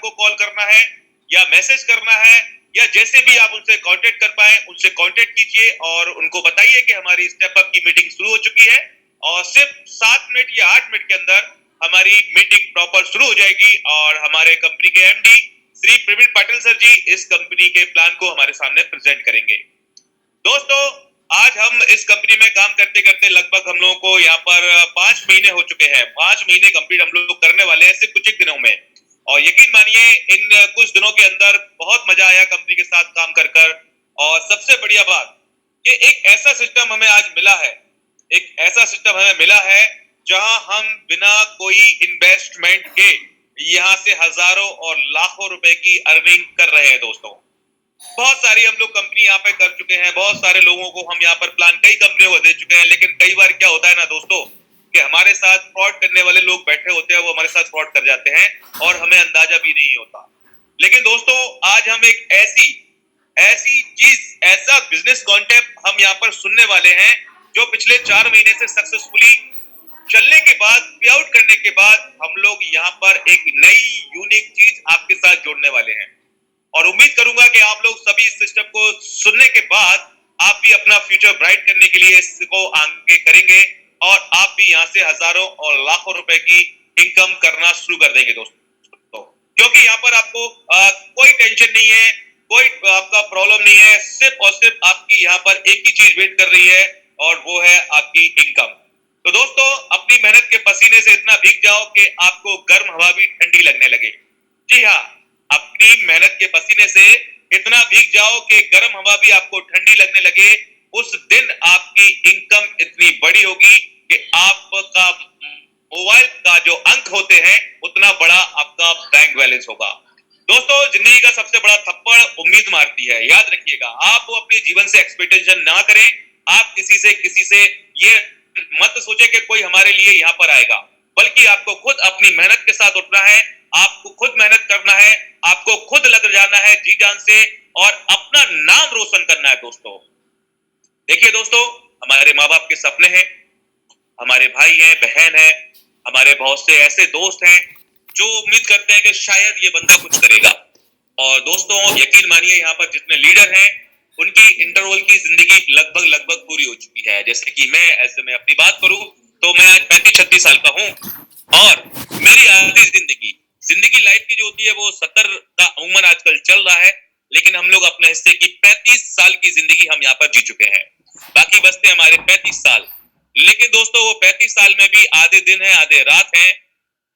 आपको कॉल करना है या मैसेज करना है या जैसे भी आप उनसे कांटेक्ट कर पाए उनसे कांटेक्ट कीजिए और उनको बताइए कि हमारी स्टेप अप की मीटिंग शुरू हो चुकी है और सिर्फ 7 मिनट या 8 मिनट के अंदर हमारी मीटिंग प्रॉपर शुरू हो जाएगी और हमारे कंपनी के एमडी श्री प्रवीण पाटिल सर जी इस कंपनी के प्लान को हमारे सामने प्रेजेंट करेंगे। दोस्तों, आज हम इस कंपनी में काम करते करते लगभग हम लोगों को यहाँ पर 5 महीने हो चुके हैं। 5 महीने कंप्लीट हम लोग करने वाले हैं सिर्फ कुछ एक दिनों में और यकीन मानिए इन कुछ दिनों के अंदर बहुत मजा आया कंपनी के साथ काम कर और सबसे बढ़िया बात ये एक ऐसा सिस्टम हमें आज मिला है, एक ऐसा सिस्टम हमें मिला है जहां हम बिना कोई इन्वेस्टमेंट के यहाँ से हजारों और लाखों रुपए की अर्निंग कर रहे हैं। दोस्तों, बहुत सारी हम लोग कंपनी यहाँ पे कर चुके हैं, बहुत सारे लोगों को हम यहाँ पर प्लान कई कंपनियों को दे चुके हैं, लेकिन कई बार क्या होता है ना दोस्तों कि हमारे साथ फ्रॉड करने वाले लोग बैठे होते हैं, वो हमारे साथ फ्रॉड कर जाते हैं और हमें अंदाजा भी नहीं होता। लेकिन दोस्तों, आज हम एक ऐसी चीज, ऐसा बिजनेस कॉन्सेप्ट हम यहाँ पर सुनने वाले हैं जो पिछले 4 महीने से सक्सेसफुली चलने के बाद, पे आउट करने के बाद हम लोग यहाँ पर एक नई यूनिक चीज आपके साथ जोड़ने वाले हैं और उम्मीद करूंगा कि आप लोग सभी इस सिस्टम को सुनने के बाद आप भी अपना फ्यूचर ब्राइट करने के लिए इसको आगे करेंगे और आप भी यहाँ से हजारों और लाखों रुपए की इनकम करना शुरू कर देंगे दोस्तों, क्योंकि यहाँ पर आपको कोई टेंशन नहीं है, कोई आपका प्रॉब्लम नहीं है, सिर्फ और सिर्फ आपकी यहाँ पर एक ही चीज वेट कर रही है और वो है आपकी इनकम। तो दोस्तों, अपनी मेहनत के पसीने से इतना भीग जाओ कि आपको गर्म हवा भी ठंडी लगने लगे। जी हाँ, अपनी मेहनत के पसीने से इतना भीग जाओ कि गर्म हवा भी आपको ठंडी लगने लगे। उस दिन आपकी इनकम इतनी बड़ी होगी कि आपका मोबाइल का जो अंक होते हैं उतना बड़ा आपका बैंक बैलेंस होगा। दोस्तों, जिंदगी का सबसे बड़ा थप्पड़ उम्मीद मारती है, याद रखिएगा। आप अपने जीवन से एक्सपेक्टेशन ना करें, आप किसी से ये मत सोचे कि कोई हमारे लिए यहाँ पर आएगा, बल्कि आपको खुद अपनी मेहनत के साथ उठना है, आपको खुद मेहनत करना है, आपको खुद लग जाना है जी जान से और अपना नाम रोशन करना है। दोस्तों, देखिए दोस्तों, हमारे माँ बाप के सपने हैं, हमारे भाई हैं, बहन है, हमारे बहुत से ऐसे दोस्त हैं जो उम्मीद करते हैं कि शायद ये बंदा कुछ करेगा। और दोस्तों, यकीन मानिए यहाँ पर जितने लीडर हैं उनकी इंटरवल की जिंदगी लगभग पूरी हो चुकी है। जैसे कि मैं अपनी बात करूं तो मैं आज 35-36 साल का हूं और मेरी आधी जिंदगी लाइफ की जो होती है वो 70 का अमूमन आजकल चल रहा है, लेकिन हम लोग अपने हिस्से की 35 साल की जिंदगी हम यहाँ पर जी चुके हैं। बाकी बचते हमारे 35 साल। लेकिन दोस्तों, वो 35 साल में भी आधे दिन है आधे रात है।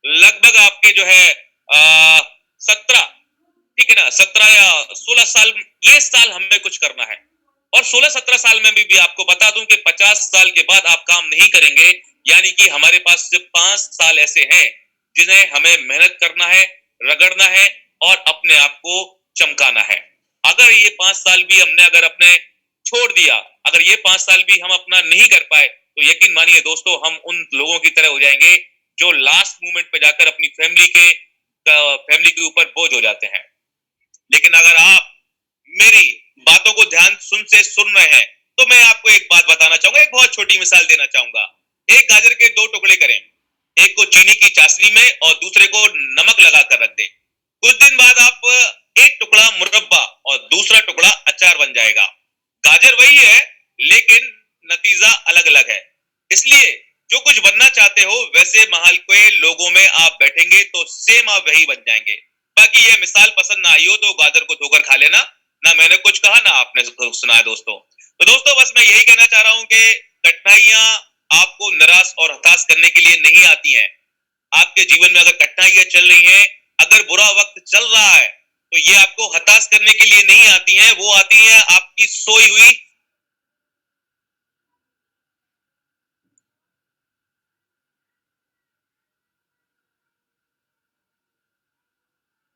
लगभग आपके जो है 17, ठीक है ना, 17 या 16 साल, ये साल हमें कुछ करना है। और 16-17 साल में भी आपको बता दूं कि 50 साल के बाद आप काम नहीं करेंगे, यानी कि हमारे पास सिर्फ 5 साल ऐसे हैं जिन्हें हमें मेहनत करना है, रगड़ना है और अपने आप को चमकाना है। अगर ये 5 साल भी हमने अगर अपने छोड़ दिया, अगर ये 5 साल भी हम अपना नहीं कर पाए, तो यकीन मानिए दोस्तों, हम उन लोगों की तरह हो जाएंगे जो लास्ट मोमेंट पे जाकर अपनी फैमिली के ऊपर बोझ हो जाते हैं। लेकिन अगर आप मेरी बातों को ध्यान सुन रहे हैं तो मैं आपको एक बात बताना चाहूंगा, एक बहुत छोटी मिसाल देना चाहूंगा। एक गाजर के 2 टुकड़े करें, एक को चीनी की चाशनी में और दूसरे को नमक लगाकर रख दें। कुछ दिन बाद आप एक टुकड़ा मुरब्बा और दूसरा टुकड़ा अचार बन जाएगा। गाजर वही है लेकिन नतीजा अलग अलग है। इसलिए जो कुछ बनना चाहते हो वैसे महल के लोगों में आप बैठेंगे तो सेम आप वही बन जाएंगे। बाकी ये मिसाल पसंद ना आई हो तो गाजर को धोकर खा लेना, ना मैंने कुछ कहा ना आपने सुना है दोस्तों। तो दोस्तों, बस मैं यही कहना चाह रहा हूं कि कठिनाइयां आपको निराश और हताश करने के लिए नहीं आती हैं। आपके जीवन में अगर कठिनाइयां चल रही हैं, अगर बुरा वक्त चल रहा है, तो ये आपको हताश करने के लिए नहीं आती हैं, वो आती हैं आपकी सोई हुई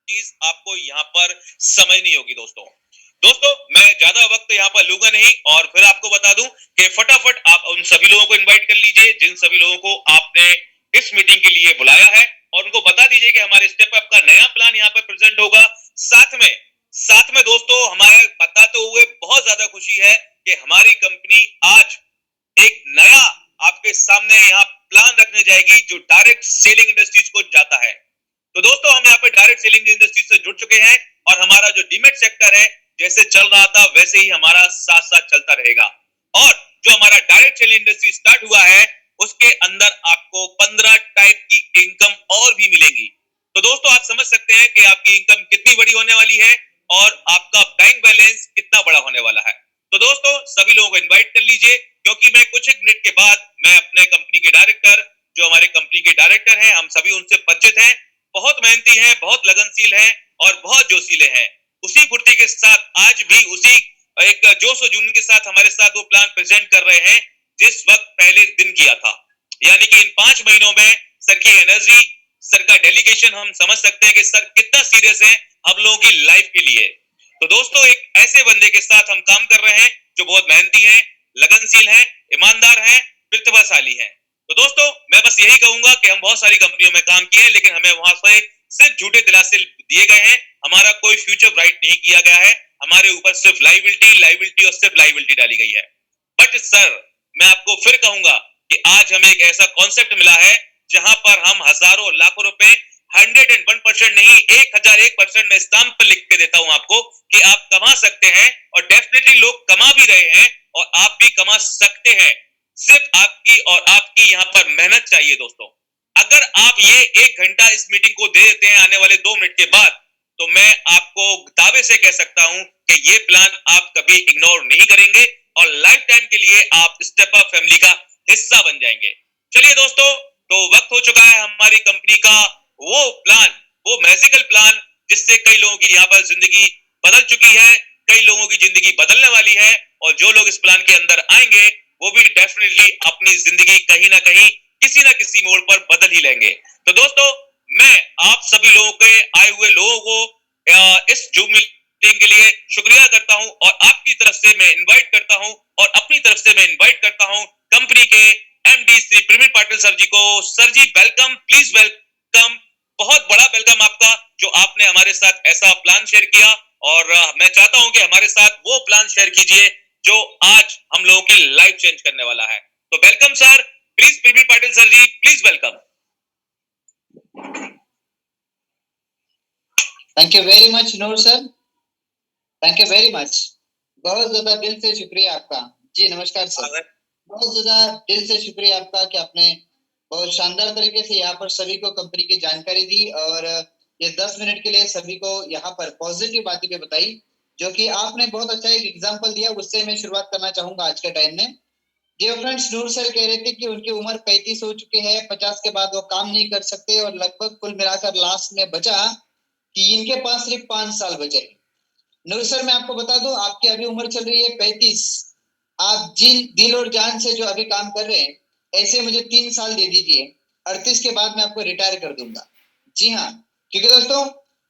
चीज आपको यहाँ पर समझनी होगी। दोस्तों, मैं ज्यादा वक्त यहाँ पर लूंगा नहीं और फिर आपको बता दूं कि फटाफट आप उन सभी लोगों को इनवाइट कर लीजिए जिन सभी लोगों को आपने इस मीटिंग के लिए बुलाया है और उनको बता दीजिए कि हमारे स्टेप अप का नया प्लान यहाँ पर प्रेजेंट होगा। साथ में दोस्तों, हमारे बताते हुए बहुत ज्यादा खुशी है कि हमारी कंपनी आज एक नया आपके सामने यहाँ प्लान रखने जाएगी जो डायरेक्ट सेलिंग इंडस्ट्रीज को जाता है। तो दोस्तों, हम यहाँ पे डायरेक्ट डायरेक्ट सेलिंग इंडस्ट्री से जुड़ चुके हैं और हमारा जो डीमेट सेक्टर है जैसे चल रहा था वैसे ही हमारा साथ साथ चलता रहेगा। और जो हमारा डायरेक्ट सेलिंग इंडस्ट्री स्टार्ट हुआ है उसके अंदर आपको 15 टाइप की इनकम और भी मिलेंगी। तो दोस्तों आप समझ सकते हैं कि आपकी इनकम कितनी बड़ी होने वाली है और आपका बैंक बैलेंस कितना बड़ा होने वाला है। तो दोस्तों सभी लोगों को इनवाइट कर लीजिए, क्योंकि मैं कुछ एक मिनट के बाद मैं अपने कंपनी के डायरेक्टर, जो हमारे कंपनी के डायरेक्टर हैं, हम सभी उनसे परिचित हैं, बहुत मेहनती हैं, बहुत लगनशील हैं और बहुत जोशीले हैं। उसी फुर्ती के साथ आज भी उसी एक जोश और जुनून के साथ हमारे साथ वो प्लान प्रेजेंट कर रहे हैं जिस वक्त पहले दिन किया था। यानी कि इन 5 महीनों में सर की एनर्जी, सर का डेलीकेशन हम समझ सकते हैं कि सर कितना सीरियस है हम लोगों की लाइफ के लिए। तो दोस्तों एक ऐसे बंदे के साथ हम काम कर रहे हैं जो बहुत मेहनती है, लगनशील है, ईमानदार है, प्रतिभाशाली है। तो दोस्तों मैं बस यही कहूंगा कि हम बहुत सारी कंपनियों में काम किए, लेकिन हमें वहां से सिर्फ झूठे दिलासे दिए गए हैं, हमारा कोई फ्यूचर ब्राइट नहीं किया गया है, हमारे ऊपर सिर्फ लाइबिलिटी और सिर्फ लाइबिलिटी डाली गई है। बट सर मैं आपको फिर कहूंगा कि आज हमें एक ऐसा कॉन्सेप्ट मिला है जहां पर हम हजारों लाखों रुपए 101% नहीं 1001% में स्टाम्प पर लिख के देता हूं आपको कि आप कमा सकते हैं, और डेफिनेटली लोग कमा भी रहे हैं और आप भी कमा सकते हैं। सिर्फ आपकी और आपकी यहाँ पर मेहनत चाहिए दोस्तों। अगर आप ये 1 घंटा इस मीटिंग को दे देते हैं आने वाले 2 मिनट के बाद, तो मैं आपको दावे से कह सकता हूं कि ये प्लान आप कभी इग्नोर नहीं करेंगे और लाइफ टाइम के लिए आप स्टेप अप फैमिली का हिस्सा बन जाएंगे। चलिए दोस्तों, तो वक्त हो चुका है हमारी कंपनी का वो प्लान, वो मैजिकल प्लान जिससे कई लोगों की यहाँ पर जिंदगी बदल चुकी है, कई लोगों की जिंदगी बदलने वाली है, और जो लोग इस प्लान के अंदर आएंगे वो भी डेफिनेटली अपनी जिंदगी कहीं ना कहीं किसी ना किसी मोड़ पर बदल ही लेंगे। तो दोस्तों मैं आप सभी लोगों के आए हुए लोगों को इस जूम मीटिंग के लिए शुक्रिया करता हूं, और आपकी तरफ से मैं इनवाइट करता हूं, और अपनी तरफ से मैं इनवाइट करता हूं कंपनी के एमडी श्री प्रवीण पाटिल सर जी को। Sir ji welcome, please welcome, बहुत बड़ा वेलकम आपका जो आपने हमारे साथ ऐसा प्लान शेयर किया, और मैं चाहता हूं कि हमारे साथ वो प्लान शेयर कीजिए जो आज हम लोगों की लाइफ चेंज करने वाला है। तो welcome sir, please Praveen Patil sir ji, please welcome. Thank you very much Noor sir, thank you very much, बहुत ज्यादा दिल से शुक्रिया आपका जी। नमस्कार सर, बहुत ज्यादा दिल से शुक्रिया आपका कि आपने बहुत शानदार तरीके से यहाँ पर सभी को कंपनी की जानकारी दी, और ये 10 मिनट के लिए सभी को यहाँ पर पॉजिटिव बातें भी बताई, जो कि आपने बहुत अच्छा एक एग्जाम्पल दिया। उससे मैं शुरुआत करना चाहूंगा आज के टाइम में। डियर फ्रेंड्स, नूर सर कह रहे थे कि उनकी उम्र 35 हो चुके हैं, 50 के बाद वो काम नहीं कर सकते, और लगभग कुल मिलाकर लास्ट में बचा कि इनके पास सिर्फ 5 साल बचे। नूर सर मैं आपको बता दूं, आपकी अभी उम्र चल रही है 35, आप जिन दिल और जान से जो अभी काम कर रहे हैं, ऐसे मुझे 3 साल दे दीजिए, 38 के बाद मैं आपको रिटायर कर दूंगा। जी हाँ, क्योंकि दोस्तों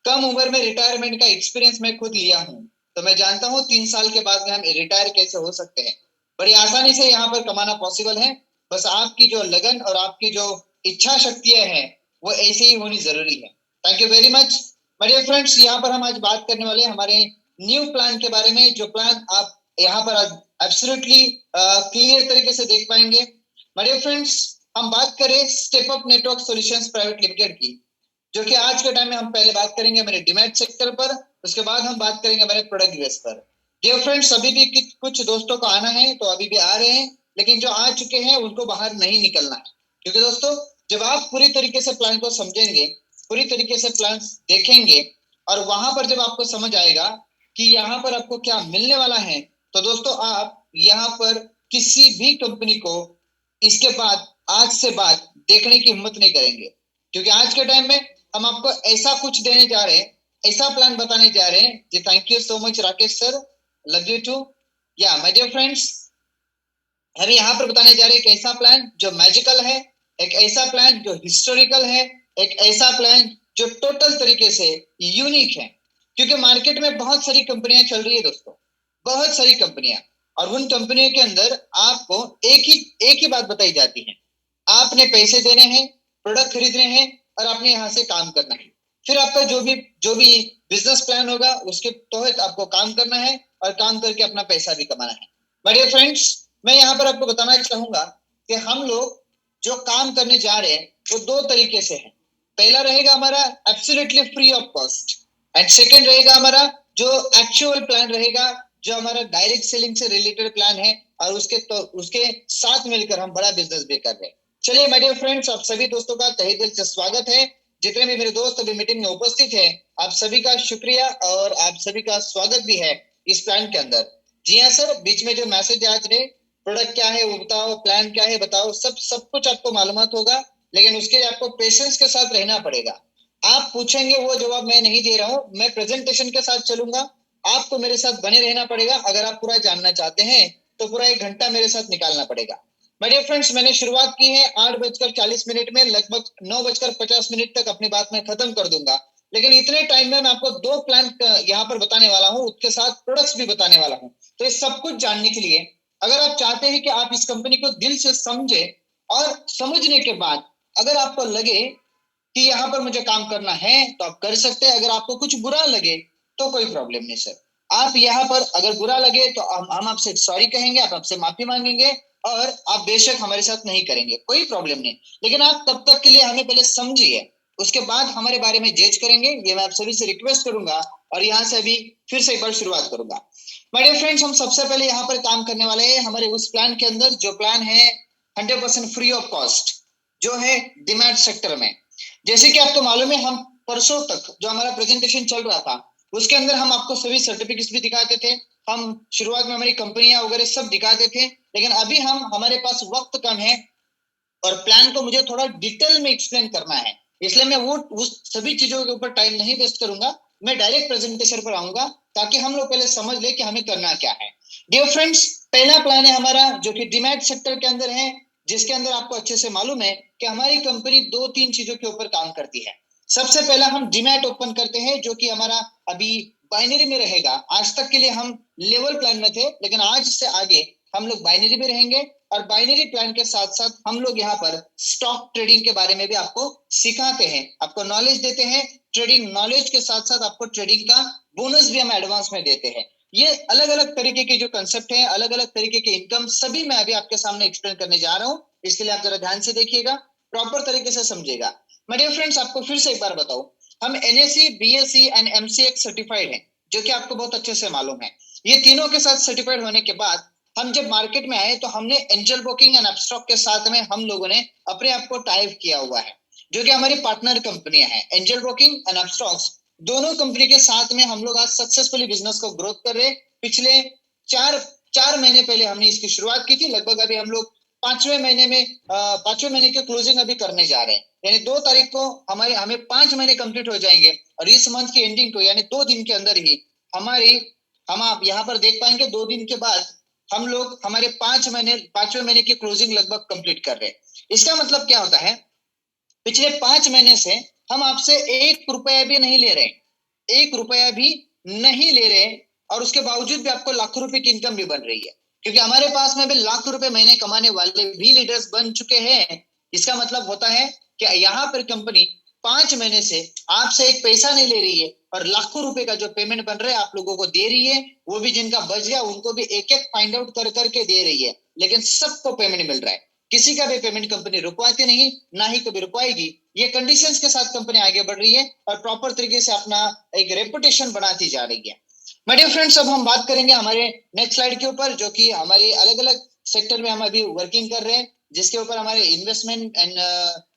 कम उम्र में रिटायरमेंट का एक्सपीरियंस मैं खुद लिया हूँ, तो मैं जानता हूँ 3 साल के बाद में हम रिटायर कैसे हो सकते हैं। बड़ी आसानी से यहाँ पर कमाना पॉसिबल है, बस आपकी जो लगन और आपकी जो इच्छा शक्तियां हैं वो ऐसे ही होनी जरूरी है। Thank you very much my dear friends. यहाँ पर हम आज बात करने वाले हमारे न्यू प्लान के बारे में, जो प्लान आप यहाँ पर आज एब्सोल्युटली क्लियर तरीके से देख पाएंगे। माय डियर फ्रेंड्स, हम बात करें step up network solutions private limited की, जो कि आज के टाइम में हम पहले बात करेंगे हमारे डीमैट सेक्टर पर, उसके बाद हम बात करेंगे हमारे प्रोडक्ट बेस पर। डियर फ्रेंड्स, अभी भी कुछ दोस्तों को आना है तो अभी भी आ रहे हैं, लेकिन जो आ चुके हैं उनको बाहर नहीं निकलना है, क्योंकि दोस्तों जब आप पूरी तरीके से प्लान को समझेंगे, पूरी तरीके से प्लान देखेंगे, और वहां पर जब आपको समझ आएगा कि यहाँ पर आपको क्या मिलने वाला है, तो दोस्तों आप यहाँ पर किसी भी कंपनी को इसके बाद आज से बाद देखने की हिम्मत नहीं करेंगे, क्योंकि आज के टाइम में हम आपको ऐसा कुछ देने जा रहे हैं, ऐसा प्लान बताने जा रहे हैं जी। Thank you so much Rakesh sir, love you too. या माय डियर फ्रेंड्स, हम यहाँ पर बताने जा रहे हैं एक ऐसा प्लान जो मैजिकल है, एक ऐसा प्लान जो हिस्टोरिकल है, एक ऐसा प्लान जो टोटल तरीके से यूनिक है, क्योंकि मार्केट में बहुत सारी कंपनियां चल रही है दोस्तों, बहुत सारी कंपनियां, और उन कंपनियों के अंदर आपको एक ही बात बताई जाती है, आपने पैसे देने हैं, प्रोडक्ट खरीदने हैं, और आपने यहाँ से काम करना है। फिर आपका जो भी बिजनेस प्लान होगा उसके तहत आपको काम करना है, और काम करके अपना पैसा भी कमाना है। माय डियर फ्रेंड्स, मैं यहाँ पर आपको बताना चाहूंगा कि हम लोग जो काम करने जा रहे हैं वो 2 तरीके से है। पहला रहेगा हमारा absolutely free of cost, and second रहेगा हमारा जो एक्चुअल प्लान रहेगा, जो हमारा डायरेक्ट सेलिंग से रिलेटेड प्लान है, और उसके साथ मिलकर हम बड़ा बिजनेस भी कर रहे हैं। चलिए माय डियर फ्रेंड्स, आप सभी दोस्तों का तहे दिल से स्वागत है। जितने भी मेरे दोस्त अभी मीटिंग में उपस्थित हैं, आप सभी का शुक्रिया और आप सभी का स्वागत भी है इस प्लान के अंदर। जी हाँ सर, बीच में जो मैसेज आज ने प्रोडक्ट क्या है वो बताओ, प्लान क्या है बताओ, सब कुछ आपको मालूमात होगा, लेकिन उसके लिए आपको पेशेंस के साथ रहना पड़ेगा। आप पूछेंगे वो जवाब मैं नहीं दे रहा हूं, मैं प्रेजेंटेशन के साथ चलूंगा, आपको मेरे साथ बने रहना पड़ेगा। अगर आप पूरा जानना चाहते हैं तो पूरा 1 घंटा मेरे साथ निकालना पड़ेगा। माय डियर फ्रेंड्स, मैंने शुरुआत की है 8:40 में, लगभग 9:50 तक अपनी बात मैं खत्म कर दूंगा। लेकिन इतने टाइम में मैं आपको 2 प्लान यहाँ पर बताने वाला हूँ, उसके साथ प्रोडक्ट्स भी बताने वाला हूँ। तो ये सब कुछ जानने के लिए अगर आप चाहते हैं कि आप इस कंपनी को दिल से समझे, और समझने के बाद अगर आपको लगे कि यहाँ पर मुझे काम करना है तो आप कर सकते हैं। अगर आपको कुछ बुरा लगे तो कोई प्रॉब्लम नहीं सर। आप यहाँ पर अगर बुरा लगे तो हम आपसे सॉरी कहेंगे, आप आपसे माफी मांगेंगे, और आप बेशक हमारे साथ नहीं करेंगे, कोई प्रॉब्लम नहीं। लेकिन आप तब तक के लिए हमें पहले समझिए, उसके बाद हमारे बारे में जज करेंगे। ये मैं आप सभी से रिक्वेस्ट करूंगा, और यहाँ से अभी फिर से एक बार शुरुआत करूंगा। माय डियर फ्रेंड्स, हम सबसे पहले यहाँ पर काम करने वाले हैं हमारे उस प्लान के अंदर, जो प्लान है 100% फ्री ऑफ कॉस्ट, जो है डीमैट सेक्टर में। जैसे कि आपको मालूम है, हम परसों तक जो हमारा प्रेजेंटेशन चल रहा था उसके अंदर हम आपको सभी सर्टिफिकेट्स भी दिखाते थे, हम शुरुआत में हमारी कंपनियां वगैरह सब दिखाते थे। लेकिन अभी हमारे पास वक्त कम है और प्लान को मुझे थोड़ा डिटेल में एक्सप्लेन करना है, इसलिए मैं वो उस सभी चीजों के ऊपर टाइम नहीं वेस्ट करूंगा। मैं डायरेक्ट प्रेजेंटेशन पर आऊंगा ताकि हम लोग पहले समझ ले कि हमें करना क्या है। डियर फ्रेंड्स, पहला प्लान है हमारा जो कि डीमैट सेक्टर के अंदर है, जिसके अंदर आपको अच्छे से मालूम है कि हमारी कंपनी 2-3 चीजों के ऊपर काम करती है। सबसे पहला हम डीमैट ओपन करते हैं, जो कि हमारा अभी बाइनरी में रहेगा। आज तक के लिए हम लेवल प्लान में थे, लेकिन आज से आगे हम लोग बाइनरी में रहेंगे, और बाइनरी प्लान के साथ साथ हम लोग यहाँ पर स्टॉक ट्रेडिंग के बारे में भी आपको सिखाते हैं, आपको नॉलेज देते हैं। ट्रेडिंग नॉलेज के साथ साथ आपको ट्रेडिंग का बोनस भी हम एडवांस में देते हैं। ये अलग अलग तरीके के जो कंसेप्ट है, अलग अलग तरीके के इनकम, सभी मैं अभी आपके सामने एक्सप्लेन करने जा रहा हूँ। इसके लिए आप जरा ध्यान से देखिएगा, प्रॉपर तरीके से समझिएगा। माय डियर फ्रेंड्स, आपको फिर से एक बार बताऊं, हम NSC, BSc and MCX certified हैं, जो कि आपको बहुत अच्छे से मालूम है। ये तीनों के साथ सर्टिफाइड होने के बाद हम जब मार्केट में आए तो हमने एंजल ब्रोकिंग एंड अपस्टॉक के साथ में हम लोगों ने अपने आप को टाइप किया हुआ है, जो कि हमारी पार्टनर कंपनियां हैं। एंजल ब्रोकिंग एंड अपस्टॉक्स दोनों कंपनी के साथ में हम लोग आज सक्सेसफुली बिजनेस को ग्रोथ कर रहे हैं। पिछले चार महीने पहले हमने इसकी शुरुआत की थी, लगभग अभी हम लोग 5वें महीने के क्लोजिंग अभी करने जा रहे हैं, यानी 2 तारीख को हमें 5 महीने कंप्लीट हो जाएंगे, और इस मंथ की एंडिंग को यानी 2 दिन के अंदर ही हम आप यहाँ पर देख पाएंगे 2 दिन के बाद हम लोग हमारे 5वें महीने की क्लोजिंग लगभग कंप्लीट कर रहे हैं। इसका मतलब क्या होता है, पिछले 5 महीने से हम आपसे 1 रुपया भी नहीं ले रहे, 1 रुपया भी नहीं ले रहे, और उसके बावजूद भी आपको लाखों रुपए की इनकम भी बन रही है, क्योंकि हमारे पास में भी लाखों रुपए महीने कमाने वाले भी लीडर्स बन चुके हैं। इसका मतलब होता है कि यहाँ पर कंपनी 5 महीने से आपसे एक पैसा नहीं ले रही है, और लाखों रुपए का जो पेमेंट बन रहा है आप लोगों को दे रही है। वो भी जिनका बच गया उनको भी एक एक फाइंड आउट कर करके दे रही है, लेकिन सबको पेमेंट मिल रहा है। किसी का भी पेमेंट कंपनी रुकवाती नहीं, ना ही कभी रुकवाएगी। ये कंडीशंस के साथ कंपनी आगे बढ़ रही है और प्रॉपर तरीके से अपना एक रेपुटेशन बनाती जा रही है। माय डियर फ्रेंड्स, अब हम बात करेंगे हमारे नेक्स्ट स्लाइड के ऊपर, जो कि हमारी अलग अलग सेक्टर में हम अभी वर्किंग कर रहे हैं, जिसके ऊपर हमारे इन्वेस्टमेंट एंड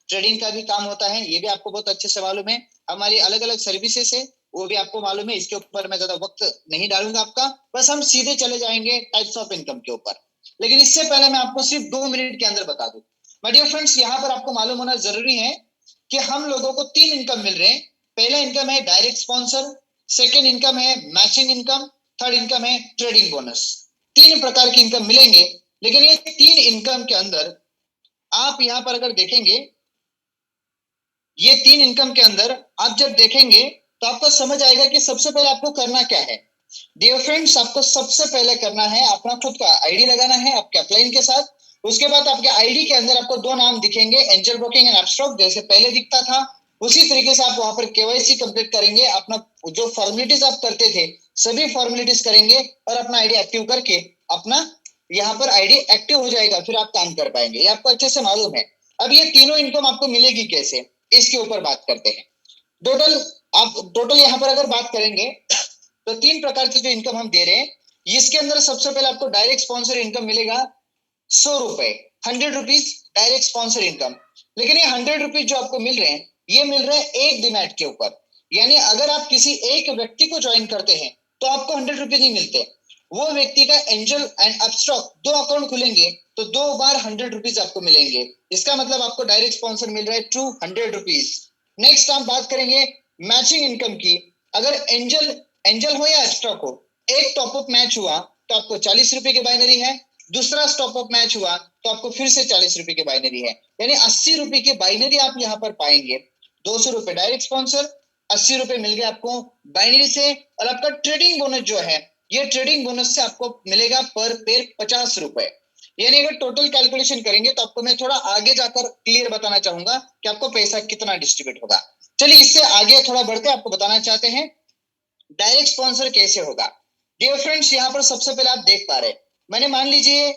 ट्रेडिंग का भी काम होता है। ये भी आपको बहुत अच्छे से मालूम है। हमारी अलग अलग सर्विसेज है, वो भी आपको मालूम है। इसके ऊपर मैं ज्यादा वक्त नहीं डालूंगा आपका, बस हम सीधे चले जाएंगे टाइप्स ऑफ इनकम के ऊपर। लेकिन इससे पहले मैं आपको सिर्फ 2 मिनट के अंदर बता दूं। माय डियर फ्रेंड्स, यहाँ पर आपको मालूम होना जरूरी है कि हम लोगों को 3 इनकम मिल रहे हैं। पहला इनकम है डायरेक्ट स्पॉन्सर, सेकेंड इनकम है मैचिंग इनकम, थर्ड इनकम है ट्रेडिंग बोनस। 3 प्रकार की इनकम मिलेंगे। लेकिन ये 3 इनकम के अंदर आप यहाँ पर अगर देखेंगे, ये 3 इनकम के अंदर आप जब देखेंगे तो आपको समझ आएगा कि सबसे पहले आपको करना क्या है। डियर फ्रेंड्स, आपको सबसे पहले करना है अपना खुद का आईडी लगाना है आपके अपलाइन के साथ। उसके बाद आपके आईडी के अंदर आपको 2 नाम दिखेंगे, एंजल ब्रोकिंग एंड अपस्टॉक, जैसे पहले दिखता था उसी तरीके से आप वहां पर केवाईसी कंप्लीट करेंगे। अपना जो फॉर्मेलिटीज आप करते थे सभी फॉर्मेलिटीज करेंगे और अपना आईडी एक्टिव करके अपना यहाँ पर आईडी एक्टिव हो जाएगा, फिर आप काम कर पाएंगे। ये आपको अच्छे से मालूम है। अब ये तीनों इनकम आपको मिलेगी कैसे? इसके ऊपर बात करते हैं। टोटल यहाँ पर अगर बात करेंगे तो 3 प्रकार की जो इनकम हम दे रहे हैं, इसके अंदर सबसे पहले आपको डायरेक्ट स्पॉन्सर इनकम मिलेगा 100 रुपए, 100 रुपीज डायरेक्ट स्पॉन्सर इनकम। लेकिन ये 100 रुपीज जो आपको मिल रहे हैं, ये मिल रहे हैं एक डीमैट के ऊपर। यानी अगर आप किसी एक व्यक्ति को ज्वाइन करते हैं तो आपको 100 रुपीज नहीं मिलते। वो व्यक्ति का एंजल एंड अपस्टॉक 2 अकाउंट खुलेंगे तो 2 बार 100 रुपीज आपको मिलेंगे। इसका मतलब आपको डायरेक्ट स्पॉन्सर मिल रहा है 200 रुपीज। नेक्स्ट हम बात करेंगे मैचिंग इनकम की। अगर एंजल हो या अपस्टॉक हो, एक टॉपअप मैच हुआ तो आपको 40 रुपए की बाइनरी है, दूसरा टॉपअप मैच हुआ तो आपको फिर से 40 रुपए की बाइनरी है। यानी 80 रुपए की बाइनरी आप यहाँ पर पाएंगे। 200 रुपए डायरेक्ट स्पॉन्सर, 80 रुपए मिल गए आपको बाइनरी से। और आपका ट्रेडिंग बोनस जो है, ये ट्रेडिंग बोनस से आपको मिलेगा पर पेयर 50 रुपए। यानी अगर टोटल कैलकुलेशन करेंगे तो आपको मैं थोड़ा आगे जाकर क्लियर बताना चाहूंगा कि आपको पैसा कितना डिस्ट्रीब्यूट होगा। चलिए इससे आगे थोड़ा बढ़ते आपको बताना चाहते हैं डायरेक्ट स्पॉन्सर कैसे होगा। डियर फ्रेंड्स, यहाँ पर सबसे पहले आप देख पा रहे, मैंने मान लीजिए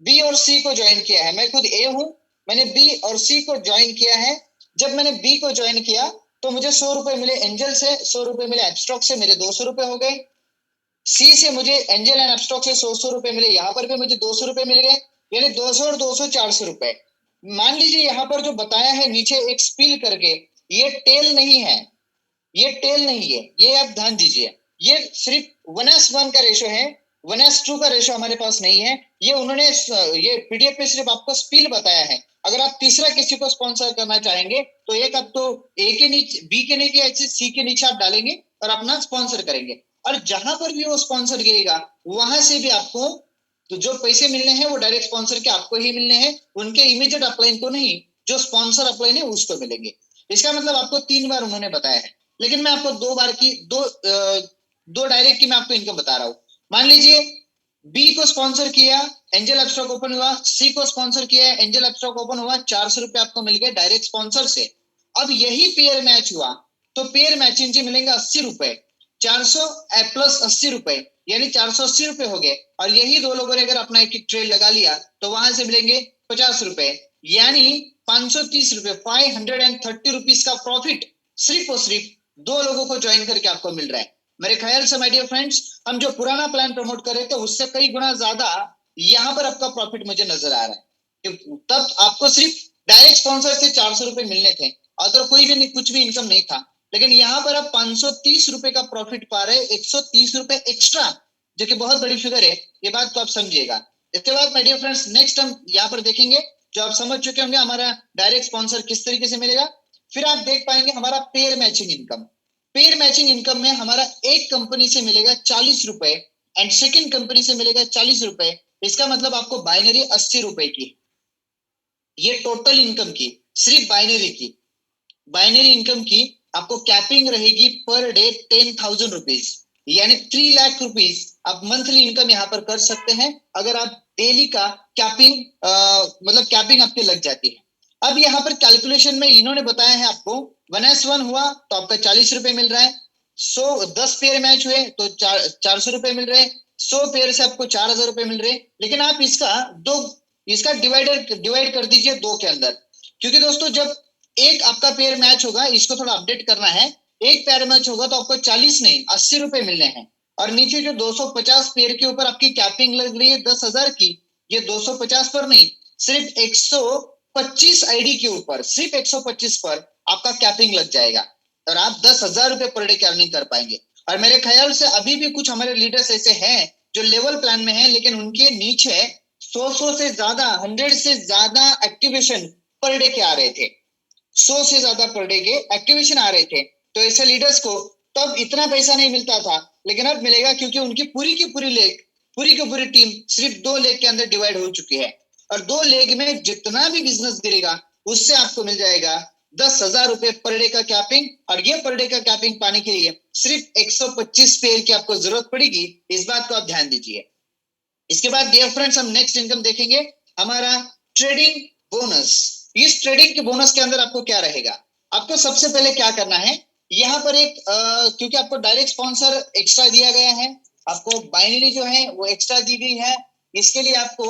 बी और सी को ज्वाइन किया है। मैं खुद ए हूं, मैंने बी और सी को ज्वाइन किया है। जब मैंने बी को ज्वाइन किया तो मुझे 100 रुपए मिले एंजल से, 100 रुपए मिले एब्स्ट्रॉक से, मेरे 200 रुपए हो गए। सी से मुझे एंजल एंड एब्स्ट्रॉक से 100 रुपए मिले, यहाँ पर भी मुझे 200 रुपए मिल गए। यानी 200 और 200 400 रुपए। मान लीजिए यहाँ पर जो बताया है नीचे एक स्पिल करके, ये टेल नहीं है, ये टेल नहीं है, ये आप ध्यान दीजिए। ये सिर्फ 1:1 का रेशो है, 1:2 का रेशो हमारे पास नहीं है। ये उन्होंने ये पीडीएफ पे सिर्फ आपको स्पिल बताया है। अगर आप तीसरा किसी को स्पॉन्सर करना चाहेंगे तो एक आप तो ए के नीचे, बी के नीचे, ऐसे सी के नीचे आप डालेंगे और अपना स्पॉन्सर करेंगे। और जहां पर भी वो स्पॉन्सर गिरेगा वहां से भी आपको तो जो पैसे मिलने हैं वो डायरेक्ट स्पॉन्सर के आपको ही मिलने हैं, उनके इमीडिएट अपलाइन को नहीं, जो स्पॉन्सर अपलाइन है उसको मिलेंगे। इसका मतलब आपको 3 बार उन्होंने बताया है, लेकिन मैं आपको 2 बार की दो डायरेक्ट की मैं आपको इनकम बता रहा हूं। मान लीजिए बी को स्पॉन्सर किया, एंजल अपस्टॉक ओपन हुआ, सी को स्पॉन्सर किया, एंजल अपस्टॉक ओपन हुआ, 400 रुपए आपको मिल गए डायरेक्ट स्पॉन्सर से। अब यही पेयर मैच हुआ तो पेयर मैचिंग से मिलेंगे 80 रुपए, 400 प्लस 80 रुपए, यानी 480 रुपए हो गए। और यही 2 लोगों ने अगर अपना एक ट्रेड लगा लिया तो वहां से मिलेंगे 50 रुपए, यानी 530 रुपए, 530 रुपीज का प्रॉफिट सिर्फ और सिर्फ 2 लोगों को ज्वाइन करके आपको मिल रहा है। मेरे ख्याल से माय डियर फ्रेंड्स, हम जो पुराना प्लान प्रमोट कर रहे थे उससे कई गुना ज्यादा यहाँ पर आपका प्रॉफिट मुझे नजर आ रहा है। तब आपको सिर्फ डायरेक्ट स्पॉन्सर से 400 रुपए मिलने थे, अदर कोई भी नहीं, कुछ भी इनकम नहीं था। लेकिन यहाँ पर आप 530 रुपए का प्रॉफिट पा रहे हैं, 130 रुपए एक्स्ट्रा, जो कि बहुत बड़ी फिगर है। ये बात तो आप समझिएगा। इसके बाद माय डियर फ्रेंड्स, नेक्स्ट हम यहाँ पर देखेंगे, जो आप समझ चुके होंगे हमारा डायरेक्ट स्पॉन्सर किस तरीके से मिलेगा। फिर आप देख पाएंगे हमारा pair matching income. Pair matching income में हमारा एक कंपनी से मिलेगा 40 रुपए एंड सेकंड कंपनी से मिलेगा 40 रुपए। इसका मतलब आपको बाइनरी 80 रुपए की, ये टोटल इनकम की, सिर्फ बाइनरी इनकम की आपको कैपिंग रहेगी पर डे 10,000 रुपीज, यानी 3 लाख रुपीज आप मंथली इनकम यहाँ पर कर सकते हैं अगर आप डेली का कैपिंग मतलब कैपिंग आपकी लग जाती है। अब यहाँ पर कैलकुलेशन में इन्होंने बताया है आपको 1:1 हुआ तो आपका 40 रुपए मिल रहा है, 10 पेयर मैच हुए तो 400 रुपए मिल रहे हैं, 100 पेयर से आपको 4,000 रुपए मिल रहे हैं। लेकिन आप इसका डिवाइड कर दीजिए 2 के अंदर, क्योंकि दोस्तों जब एक आपका पेयर मैच होगा, इसको थोड़ा अपडेट करना है, एक पेयर मैच होगा तो आपको 40 नहीं 80 रुपए मिलने हैं। और नीचे जो 250 पेयर के ऊपर आपकी कैपिंग लग रही है 10,000 की, ये 250 पर नहीं, सिर्फ 125 आईडी के ऊपर, सिर्फ 125 पर आपका कैपिंग लग जाएगा और आप 10,000 रुपए पर डे की अर्निंग कर पाएंगे। और मेरे ख्याल से अभी भी कुछ हमारे लीडर्स ऐसे हैं जो लेवल प्लान में हैं, लेकिन उनके नीचे 100 से ज्यादा, 100 से ज्यादा एक्टिवेशन पर डे के आ रहे थे, 100 से ज्यादा पर डे के एक्टिवेशन आ रहे थे। तो ऐसे लीडर्स को तब इतना पैसा नहीं मिलता था, लेकिन अब मिलेगा, क्योंकि उनकी पूरी की पूरी टीम सिर्फ 2 लेग के अंदर डिवाइड हो चुकी है। और 2 लेग में जितना भी बिजनेस गिरेगा उससे आपको मिल जाएगा 10,000 रुपए पर डे का कैपिंग। और ये पर डे का कैपिंग पाने के लिए सिर्फ 125 पेयर की आपको जरूरत पड़ेगी, इस बात को आप ध्यान दीजिए। इसके बाद डियर फ्रेंड्स, हम नेक्स्ट इनकम देखेंगे, हमारा ट्रेडिंग बोनस। इस ट्रेडिंग के बोनस के अंदर आपको क्या रहेगा, आपको सबसे पहले क्या करना है, यहाँ पर एक क्योंकि आपको डायरेक्ट स्पॉन्सर एक्स्ट्रा दिया गया है, आपको बाइनरी जो है वो एक्स्ट्रा दी गई है, इसके लिए आपको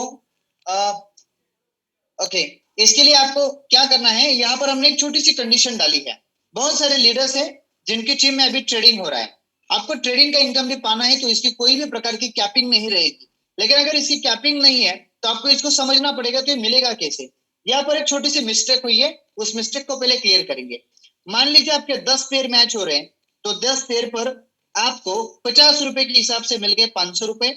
ओके इसके लिए आपको क्या करना है, यहाँ पर हमने एक छोटी सी कंडीशन डाली है। बहुत सारे लीडर्स हैं जिनकी टीम में अभी ट्रेडिंग हो रहा है। आपको ट्रेडिंग का इनकम भी पाना है तो इसकी कोई भी प्रकार की कैपिंग नहीं रहेगी। लेकिन अगर इसकी कैपिंग नहीं है तो आपको इसको समझना पड़ेगा तो ये मिलेगा कैसे। यहाँ पर एक छोटी सी मिस्टेक हुई है, उस मिस्टेक को पहले क्लियर करेंगे। मान लीजिए आपके 10 पेयर मैच हो रहे हैं, तो 10 पेयर पर आपको 50 रुपए के हिसाब से मिल गए 500 रुपए।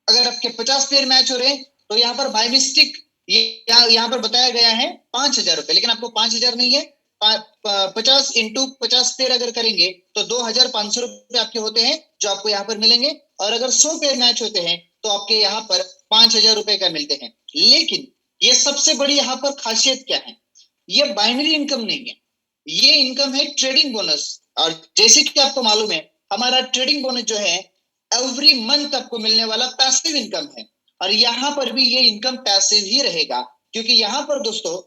अगर आपके 50 पेयर मैच हो रहे हैं तो यहाँ पर बाय मिस्टेक यहाँ पर बताया गया है 5,000 रुपए, लेकिन आपको 5,000 नहीं है। 50 इंटू 50 पेयर अगर करेंगे तो 2,500 रुपए आपके होते हैं जो आपको यहाँ पर मिलेंगे। और अगर 100 पेयर मैच होते हैं तो आपके यहाँ पर 5,000 रुपए का मिलते हैं। लेकिन ये सबसे बड़ी यहाँ पर खासियत क्या है, ये बाइनरी इनकम नहीं है, ये इनकम है ट्रेडिंग बोनस। और जैसे कि आपको मालूम है हमारा ट्रेडिंग बोनस जो है एवरी मंथ आपको मिलने वाला पैसिव इनकम है। और यहाँ पर भी ये इनकम पैसिव ही रहेगा, क्योंकि यहाँ पर दोस्तों